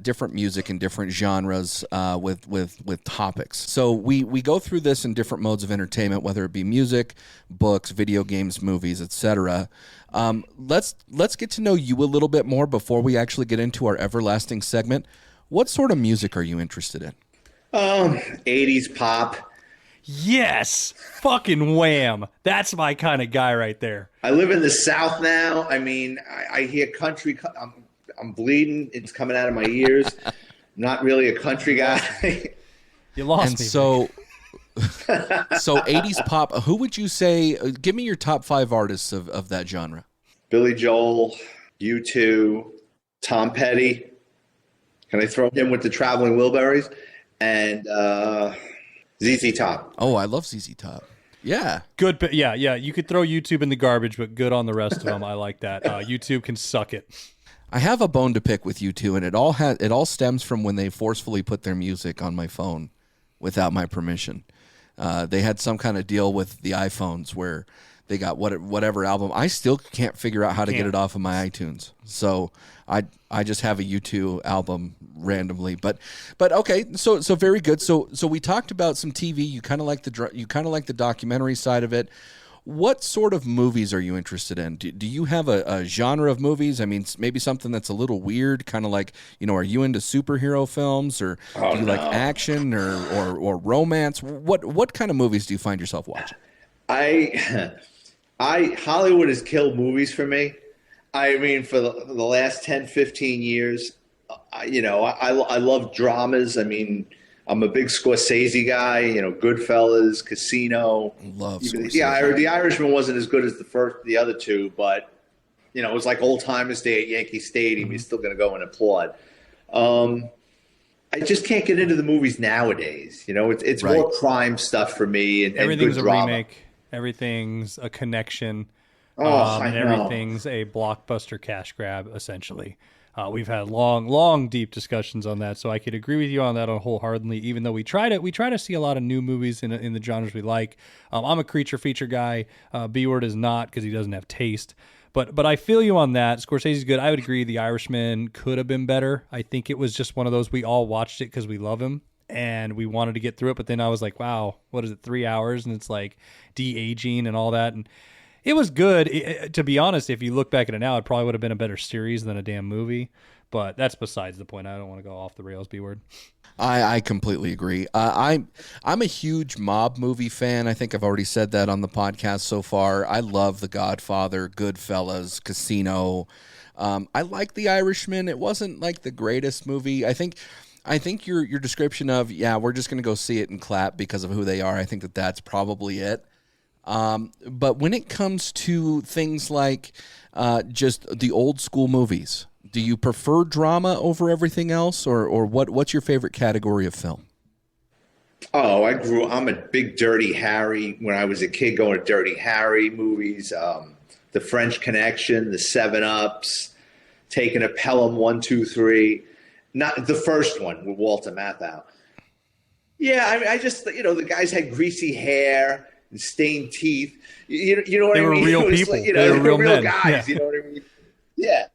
different music and different genres with topics. So we go through this in different modes of entertainment, whether it be music, books, video games, movies, etc. Let's get to know you a little bit more before we actually get into our Everlasting segment. What sort of music are you interested in? 80s pop. Yes, fucking Wham. That's my kind of guy right there. I live in the South now. I mean, I hear country. I'm bleeding. It's coming out of my ears. Not really a country guy. You lost and me. So 80s pop. Who would you say? Give me your top 5 artists of that genre. Billy Joel, U2, Tom Petty. Can I throw him with the Traveling Wilburys? And ZZ Top. Oh, I love ZZ Top. Yeah. Good, but yeah. You could throw YouTube in the garbage, but good on the rest of them. I like that. YouTube can suck it. I have a bone to pick with U2, and it all stems from when they forcefully put their music on my phone without my permission. They had some kind of deal with the iPhones where they got whatever album. I still can't figure out how to get it off of my iTunes. So I just have a U2 album randomly. But okay, so very good. So we talked about some TV. You kind of like the documentary side of it. What sort of movies are you interested in? Do you have a genre of movies? I mean, maybe something that's a little weird, kind of like, are you into superhero films, or do you like action or romance? What kind of movies do you find yourself watching? Hollywood has killed movies for me. I mean, for the last 10, 15 years, I love dramas. I mean, I'm a big Scorsese guy, Goodfellas, Casino. Love Scorsese. Yeah, The Irishman wasn't as good as the other two, but, it was like old timers day at Yankee Stadium. You're still going to go and applaud. I just can't get into the movies nowadays. It's right. More crime stuff for me. And everything's good a drama. Remake. Everything's a connection. And everything's a blockbuster cash grab, essentially. We've had long, deep discussions on that, so I could agree with you on that wholeheartedly. Even though we try to see a lot of new movies in the genres we like. I'm a creature feature guy. B-Word is not, because he doesn't have taste. But I feel you on that. Scorsese's good. I would agree. The Irishman could have been better. I think it was just one of those, we all watched it because we love him and we wanted to get through it. But then I was like, wow, what is it? 3 hours, and it's like de-aging and all that. And it was good. To be honest, if you look back at it now, it probably would have been a better series than a damn movie. But that's besides the point. I don't want to go off the rails, B-Word. I completely agree. I'm a huge mob movie fan. I think I've already said that on the podcast so far. I love The Godfather, Goodfellas, Casino. I like The Irishman. It wasn't like the greatest movie. I think your description of, we're just going to go see it and clap because of who they are, I think that's probably it. But when it comes to things like just the old school movies, do you prefer drama over everything else, or what's your favorite category of film? Oh, I'm a big Dirty Harry. When I was a kid, going to Dirty Harry movies, The French Connection, The 7-Ups, Taking a Pelham 1, 2, 3. Not the first one with Walter Matthau. Yeah, I mean, I just, the guys had greasy hair and stained teeth. You know what I mean? They were real people. Like, they were real men. guys. Yeah. You know what I mean? Yeah.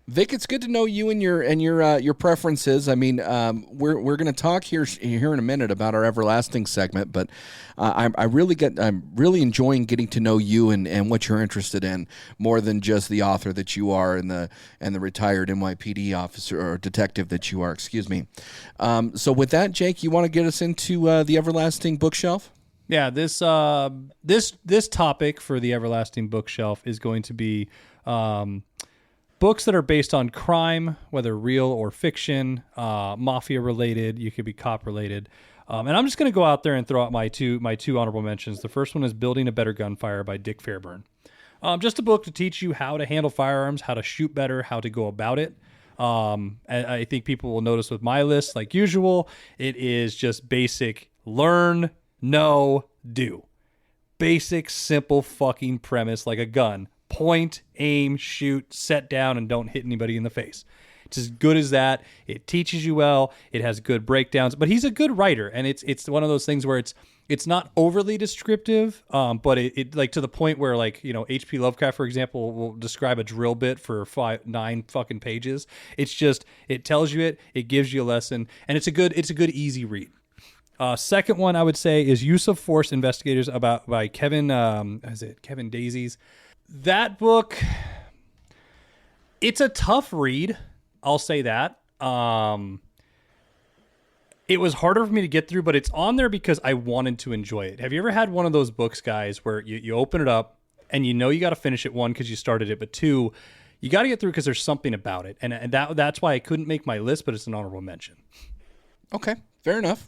Vic, it's good to know you and your preferences. I mean, we're going to talk here in a minute about our Everlasting segment, but I'm really enjoying getting to know you and what you're interested in more than just the author that you are and the retired NYPD officer or detective that you are. Excuse me. So with that, Jake, you want to get us into the Everlasting bookshelf? Yeah, this topic for the Everlasting bookshelf is going to be books that are based on crime, whether real or fiction, mafia related. You could be cop related, and I'm just going to go out there and throw out my two honorable mentions. The first one is Building a Better Gunfire by Dick Fairbairn. Just a book to teach you how to handle firearms, how to shoot better, how to go about it. I think people will notice with my list, like usual, it is just basic: learn, know, do. Basic, simple fucking premise, like a gun. point, aim, shoot, set down, and don't hit anybody in the face. It's as good as that. It teaches you well. It has good breakdowns, but he's a good writer, and it's one of those things where it's not overly descriptive, but it like to the point where, like, you know, H.P. Lovecraft, for example, will describe a drill bit for 9 fucking pages. It's just, it tells you it gives you a lesson, and it's a good easy read. Second one I would say is Use of Force Investigators by Kevin Kevin Daisies. That book, it's a tough read. I'll say that. It was harder for me to get through, but it's on there because I wanted to enjoy it. Have you ever had one of those books, guys, where you open it up and you know you got to finish it, one, because you started it, but two, you got to get through because there's something about it. And that's why I couldn't make my list, but it's an honorable mention. Okay, fair enough.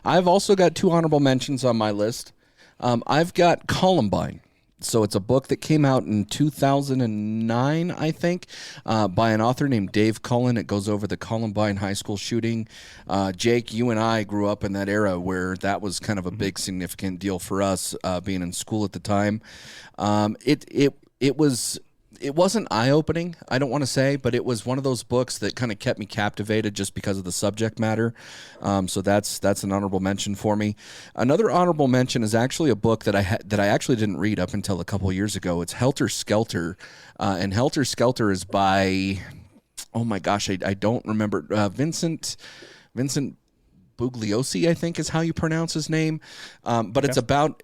I've also got 2 honorable mentions on my list. I've got Columbine. So it's a book that came out in 2009, I think, by an author named Dave Cullen. It goes over the Columbine High School shooting. Jake, you and I grew up in that era where that was kind of a big, significant deal for us, being in school at the time. It wasn't eye-opening, I don't want to say, but it was one of those books that kind of kept me captivated just because of the subject matter. So that's an honorable mention for me. Another honorable mention is actually a book that I actually didn't read up until a couple of years ago. It's Helter Skelter, and Helter Skelter is by, oh my gosh, I don't remember, Vincent Bugliosi, I think is how you pronounce his name. But it's about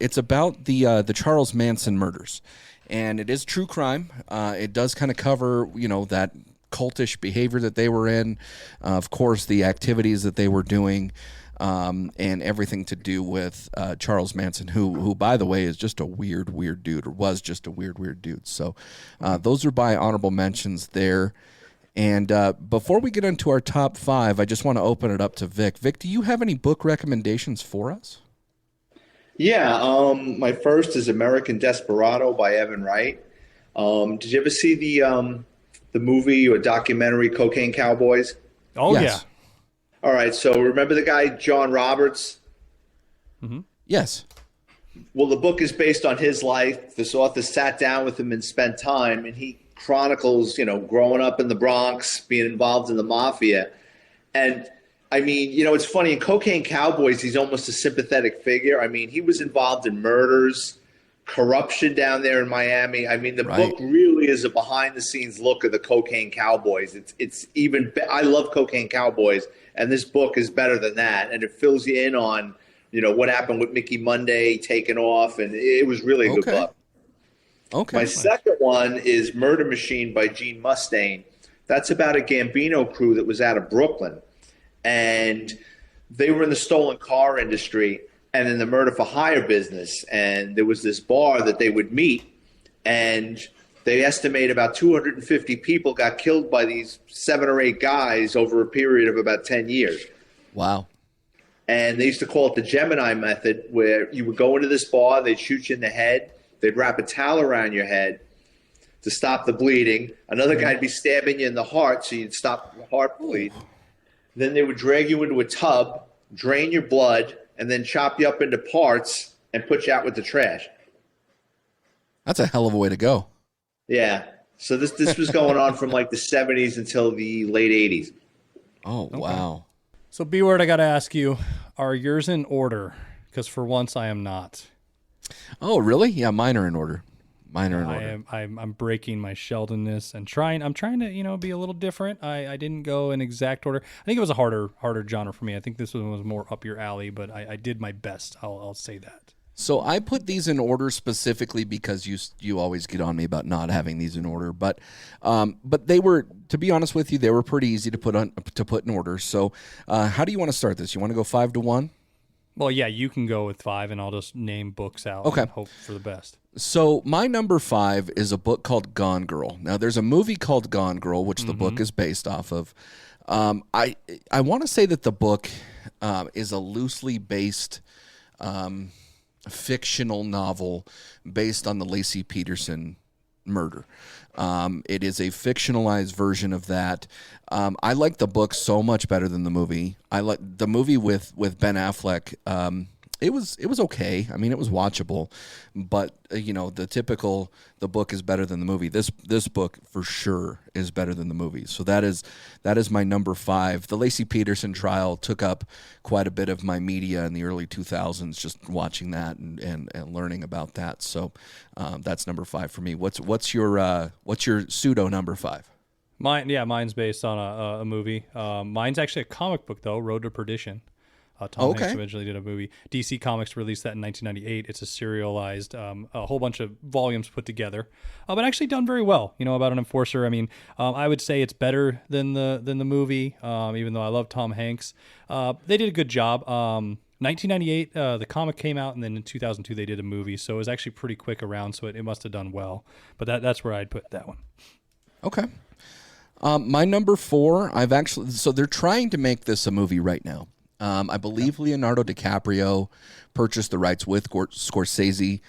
the Charles Manson murders. And it is true crime. It does kind of cover, you know, that cultish behavior that they were in, of course, the activities that they were doing, and everything to do with Charles Manson, who, by the way, is just a weird dude, or was just a weird dude. So those are by honorable mentions there. And before we get into our top 5, I just want to open it up to Vic. Vic, do you have any book recommendations for us? Yeah, my first is American Desperado by Evan Wright. Did you ever see the movie or documentary Cocaine Cowboys? Oh, yes. Yeah. All right, so remember the guy John Roberts? Mm-hmm. Yes. Well, the book is based on his life. This author sat down with him and spent time, and he chronicles, you know, growing up in the Bronx, being involved in the mafia. And I mean, you know, it's funny, in Cocaine Cowboys, he's almost a sympathetic figure. I mean, he was involved in murders, corruption down there in Miami. I mean, the book really is a behind-the-scenes look of the Cocaine Cowboys. It's even – I love Cocaine Cowboys, and this book is better than that. And it fills you in on, you know, what happened with Mickey Monday taking off, and it was really a good book. Okay. My second one is Murder Machine by Gene Mustaine. That's about a Gambino crew that was out of Brooklyn. And they were in the stolen car industry and in the murder for hire business. And there was this bar that they would meet, and they estimate about 250 people got killed by these 7 or 8 guys over a period of about 10 years. Wow. And they used to call it the Gemini method, where you would go into this bar, they'd shoot you in the head, they'd wrap a towel around your head to stop the bleeding. Another guy'd be stabbing you in the heart so you'd stop the heart bleed. Then they would drag you into a tub, drain your blood, and then chop you up into parts and put you out with the trash. That's a hell of a way to go. Yeah. So this was going on from like the 70s until the late 80s. Oh, wow. So, B-Word, I got to ask you, are yours in order? Because for once I am not. Oh, really? Yeah, mine are in order. I'm breaking my Sheldonness and I'm trying to, you know, be a little different. I didn't go in exact order. I think it was a harder genre for me. I think this one was more up your alley, but I did my best. I'll say that. So I put these in order specifically because you always get on me about not having these in order, but they were, to be honest with you, they were pretty easy to put in order. So how do you want to start this? You want to go 5 to 1? Well, yeah, you can go with 5, and I'll just name books out. Okay. And hope for the best. So my number 5 is a book called Gone Girl. Now, there's a movie called Gone Girl, which the book is based off of. I want to say that the book is a loosely based fictional novel based on the Lacey Peterson murder. It is a fictionalized version of that. I like the book so much better than the movie. I like the movie with Ben Affleck. It was okay. I mean, it was watchable, but the book is better than the movie. This book for sure is better than the movie. So that is my number 5. The Lacey Peterson trial took up quite a bit of my media in the early 2000s, just watching that and learning about that. So that's number 5 for me. What's your pseudo number 5? Mine's based on a movie. Mine's actually a comic book though, Road to Perdition. Tom Hanks eventually did a movie. DC Comics released that in 1998. It's a serialized, a whole bunch of volumes put together, but actually done very well. About an enforcer. I mean, I would say it's better than the movie, even though I love Tom Hanks. They did a good job. 1998, the comic came out, and then in 2002 they did a movie, so it was actually pretty quick around. So it must have done well. But that's where I'd put that one. Okay. My number 4, so they're trying to make this a movie right now. I believe Leonardo DiCaprio purchased the rights with Scorsese,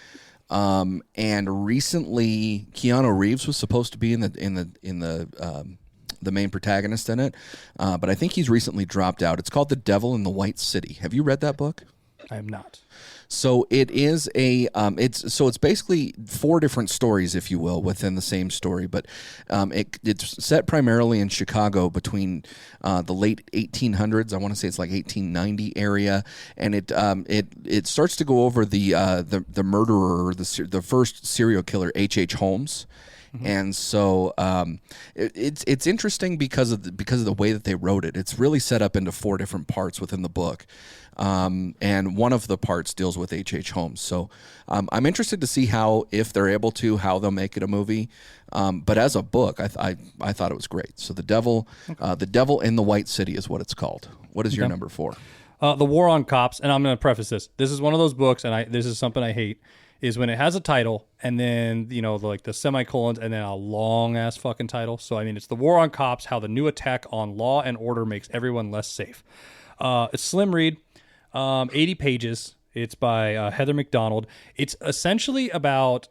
and recently Keanu Reeves was supposed to be in the main protagonist in it, but I think he's recently dropped out. It's called The Devil in the White City. Have you read that book? I am not. So it is it's basically 4 different stories, if you will, within the same story, but it's set primarily in Chicago between the late 1800s. I want to say it's like 1890 area, and it starts to go over the murderer, the first serial killer, H.H. Holmes. Mm-hmm. And so it's interesting because of the way that they wrote it. It's really set up into 4 different parts within the book. And one of the parts deals with H.H. Holmes. So I'm interested to see if they're able to, how they'll make it a movie. But as a book, I thought it was great. So The Devil in the White City is what it's called. What is your number 4? The War on Cops. And I'm going to preface this. This is one of those books, and this is something I hate, is when it has a title and then, like the semicolons and then a long ass fucking title. So, I mean, it's The War on Cops, How the New Attack on Law and Order Makes Everyone Less Safe. It's slim read, 80 pages. It's by Heather McDonald. It's essentially about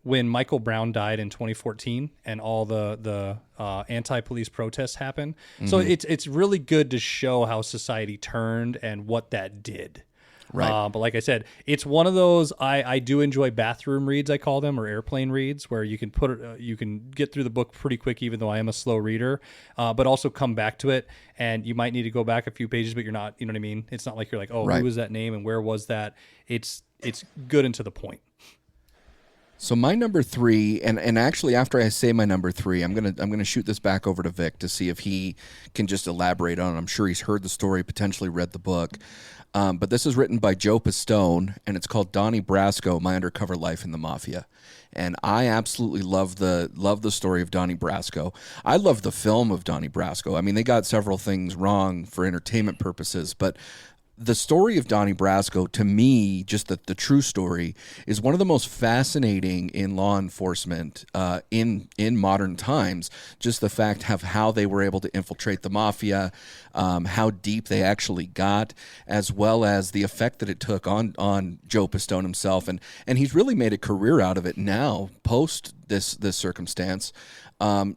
when Michael Brown died in 2014 and all the anti-police protests happened. Mm-hmm. So it's really good to show how society turned and what that did. Right. But like I said, it's one of those, I do enjoy bathroom reads, I call them, or airplane reads, where you can you can get through the book pretty quick, even though I am a slow reader, but also come back to it. And you might need to go back a few pages, but you're not, you know what I mean? It's not like you're like, oh, right. Who was that name and where was that? It's good and to the point. So my number 3, and actually after I say my number 3, I'm gonna shoot this back over to Vic to see if he can just elaborate on it. I'm sure he's heard the story, potentially read the book. But this is written by Joe Pistone, and it's called Donnie Brasco: My Undercover Life in the Mafia. And I absolutely love the story of Donnie Brasco. I love the film of Donnie Brasco. I mean, they got several things wrong for entertainment purposes, but the story of Donnie Brasco, to me, just the true story, is one of the most fascinating in law enforcement in modern times. Just the fact of how they were able to infiltrate the mafia, how deep they actually got, as well as the effect that it took on Joe Pistone himself. And he's really made a career out of it now, post this circumstance.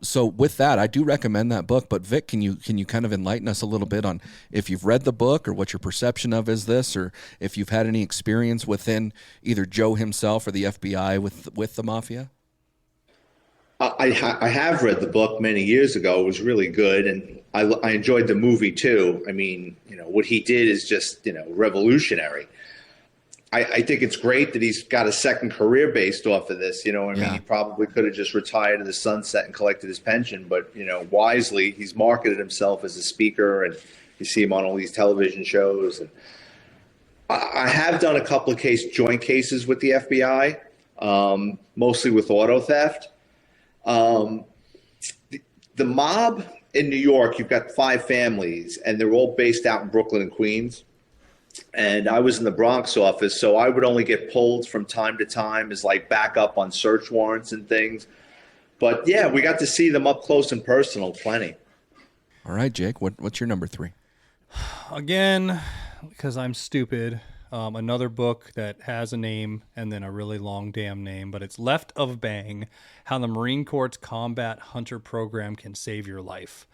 So with that, I do recommend that book. But Vic, can you kind of enlighten us a little bit on if you've read the book or what your perception of is this, or if you've had any experience within either Joe himself or the FBI with the mafia? I have read the book many years ago. It was really good, and I enjoyed the movie too. I mean, what he did is just revolutionary. I think it's great that he's got a second career based off of this. I mean, he probably could have just retired to the sunset and collected his pension, but wisely, he's marketed himself as a speaker, and you see him on all these television shows. And I have done a couple of joint cases with the FBI, mostly with auto theft. The mob in New York, you've got 5 families, and they're all based out in Brooklyn and Queens. And I was in the Bronx office, so I would only get pulled from time to time as like backup on search warrants and things. But yeah, we got to see them up close and personal plenty. All right, Jake, what's your number 3? Again, because I'm stupid, another book that has a name and then a really long damn name, but it's Left of Bang: How the Marine Corps Combat Hunter Program Can Save Your Life.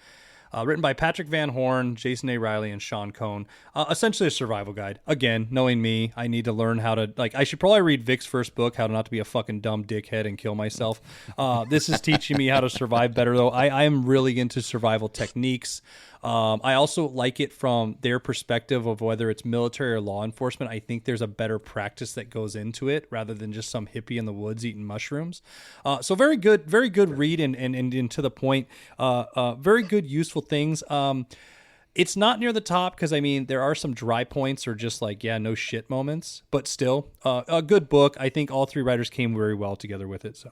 written by Patrick Van Horn, Jason A. Riley, and Sean Cohn. Essentially a survival guide. Again, knowing me, I need to learn how to, I should probably read Vic's first book, How to Not to Be a Fucking Dumb Dickhead and Kill Myself. This is teaching me how to survive better, though. I am really into survival techniques. I also like it from their perspective of whether it's military or law enforcement. I think there's a better practice that goes into it rather than just some hippie in the woods eating mushrooms. So very good read and to the point. Very good, useful things. It's not near the top because, I mean, there are some dry points or just no shit moments, but still a good book. I think all three writers came very well together with it.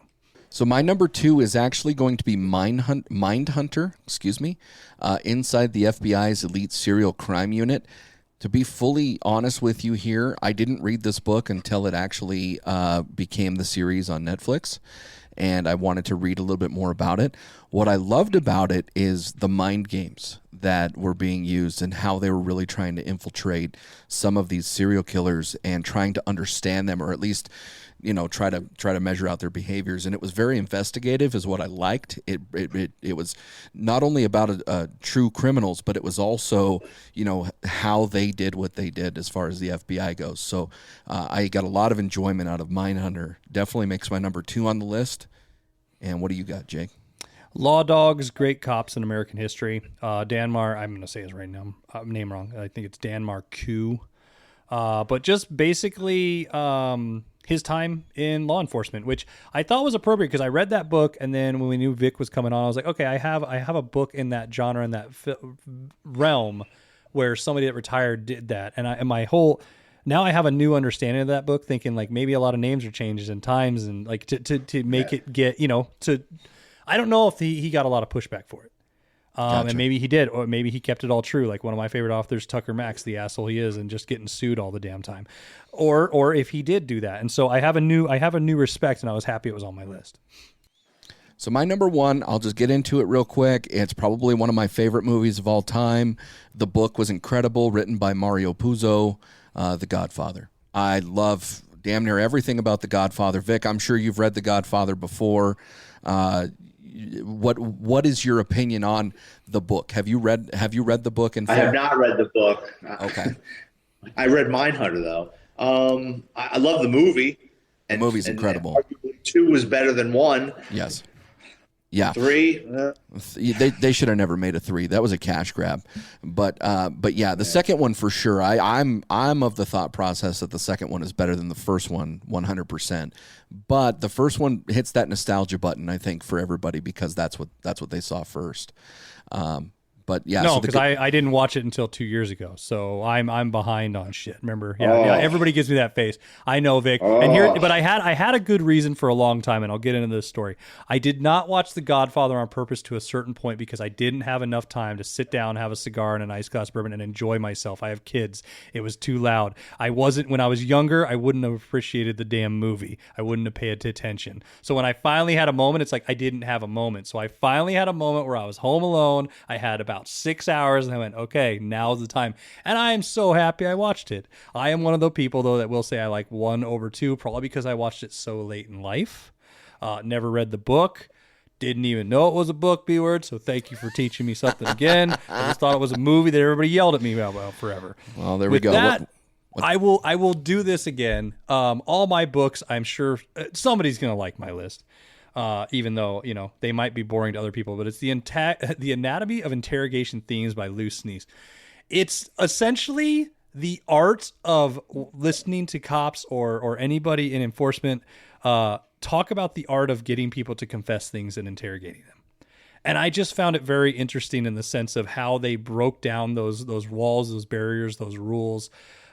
So my number 2 is actually going to be Mindhunter, inside the FBI's elite serial crime unit. To be fully honest with you here, I didn't read this book until it actually became the series on Netflix, and I wanted to read a little bit more about it. What I loved about it is the mind games that were being used and how they were really trying to infiltrate some of these serial killers and trying to understand them, or at least try to measure out their behaviors. And it was very investigative is what I liked. It was not only about true criminals, but it was also, how they did what they did as far as the FBI goes. So I got a lot of enjoyment out of Mindhunter. Definitely makes my number 2 on the list. And what do you got, Jake? Law Dogs, Great Cops in American History. Danmar, I'm going to say his name wrong. I think it's Danmar Q. But just basically his time in law enforcement, which I thought was appropriate because I read that book, and then when we knew Vic was coming on, I was like, okay, I have a book in that genre, in that realm, where somebody that retired did that, now I have a new understanding of that book, thinking maybe a lot of names are changes in times, and to make it get I don't know if he got a lot of pushback for it. Gotcha. And maybe he did, or maybe he kept it all true. Like one of my favorite authors, Tucker Max, the asshole he is, and just getting sued all the damn time. Or if he did do that. And so I have a new respect, and I was happy it was on my list. So my number 1, I'll just get into it real quick. It's probably one of my favorite movies of all time. The book was incredible, written by Mario Puzo, The Godfather. I love damn near everything about The Godfather. Vic, I'm sure you've read The Godfather before. What is your opinion on the book? Have you read the book? I have not read the book. Okay. I read Mindhunter though. I love the movie. The movie's incredible. Arguably 2 was better than 1. Yes. Yeah. 3. They should have never made a 3. That was a cash grab. But yeah, the second one for sure. I'm of the thought process that the second one is better than the first one, 100%. But the first one hits that nostalgia button, I think, for everybody because that's what they saw first. But yeah, no, because I didn't watch it until 2 years ago, so I'm behind on shit. Remember? Yeah, everybody gives me that face. I know, Vic. But I had a good reason for a long time, and I'll get into this story. I did not watch The Godfather on purpose to a certain point because I didn't have enough time to sit down, have a cigar and a nice glass of bourbon, and enjoy myself. I have kids. It was too loud. When I was younger, I wouldn't have appreciated the damn movie. I wouldn't have paid attention. So when I finally had a moment, it's like I didn't have a moment. So I finally had a moment where I was home alone. I had about 6 hours, and I went, okay, now's the time. And I am so happy I watched it. I am one of the people, though, that will say I like 1 over 2, probably because I watched it so late in life. Never read the book. Didn't even know it was a book, B-word, so thank you for teaching me something again. I just thought it was a movie that everybody yelled at me about forever. Well, there we go. That, I will do this again. All my books, I'm sure somebody's going to like my list. Even though, they might be boring to other people, but it's the Anatomy of Interrogation Themes by Lou Sneeze. It's essentially the art of listening to cops or anybody in enforcement talk about the art of getting people to confess things and interrogating them. And I just found it very interesting in the sense of how they broke down those walls, those barriers, those rules.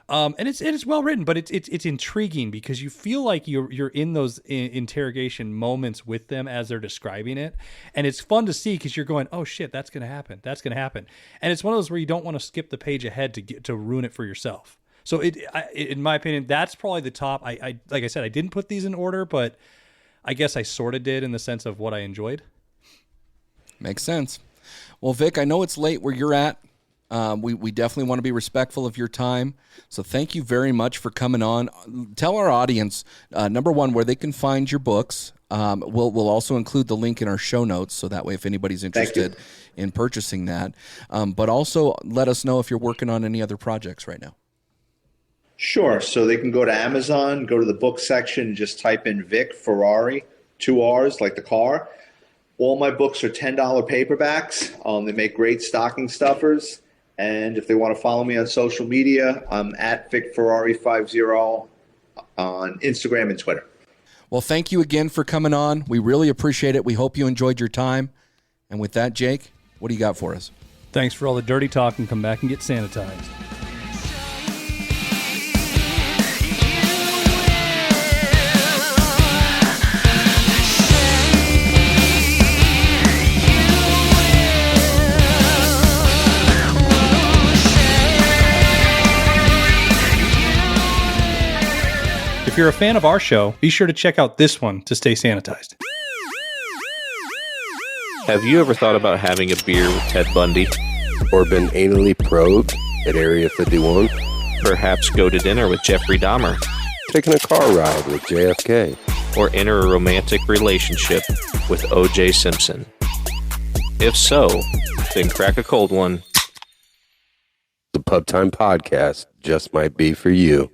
And it's well written, but it's intriguing because you feel like you're in those interrogation moments with them as they're describing it, and it's fun to see because you're going, oh shit, that's gonna happen, and it's one of those where you don't want to skip the page ahead to ruin it for yourself. So in my opinion, that's probably the top. I like I said, I didn't put these in order, but I guess I sort of did in the sense of what I enjoyed. Makes sense. Well, Vic, I know it's late where you're at. We definitely want to be respectful of your time. So thank you very much for coming on. Tell our audience, number one, where they can find your books, We'll also include the link in our show notes, so that way if anybody's interested in purchasing that. But also let us know if you're working on any other projects right now. Sure. So they can go to Amazon, go to the book section, and just type in Vic Ferrari, 2 R's like the car. All my books are $10 paperbacks. They make great stocking stuffers. And if they want to follow me on social media, I'm at Vic Ferrari 50 on Instagram and Twitter. Well, thank you again for coming on. We really appreciate it. We hope you enjoyed your time. And with that, Jake, what do you got for us? Thanks for all the dirty talk, and come back and get sanitized. If you're a fan of our show, be sure to check out this one to stay sanitized. Have you ever thought about having a beer with Ted Bundy? Or been anally probed at Area 51? Perhaps go to dinner with Jeffrey Dahmer? Taking a car ride with JFK? Or enter a romantic relationship with O.J. Simpson? If so, then crack a cold one. The Pubtime Podcast just might be for you.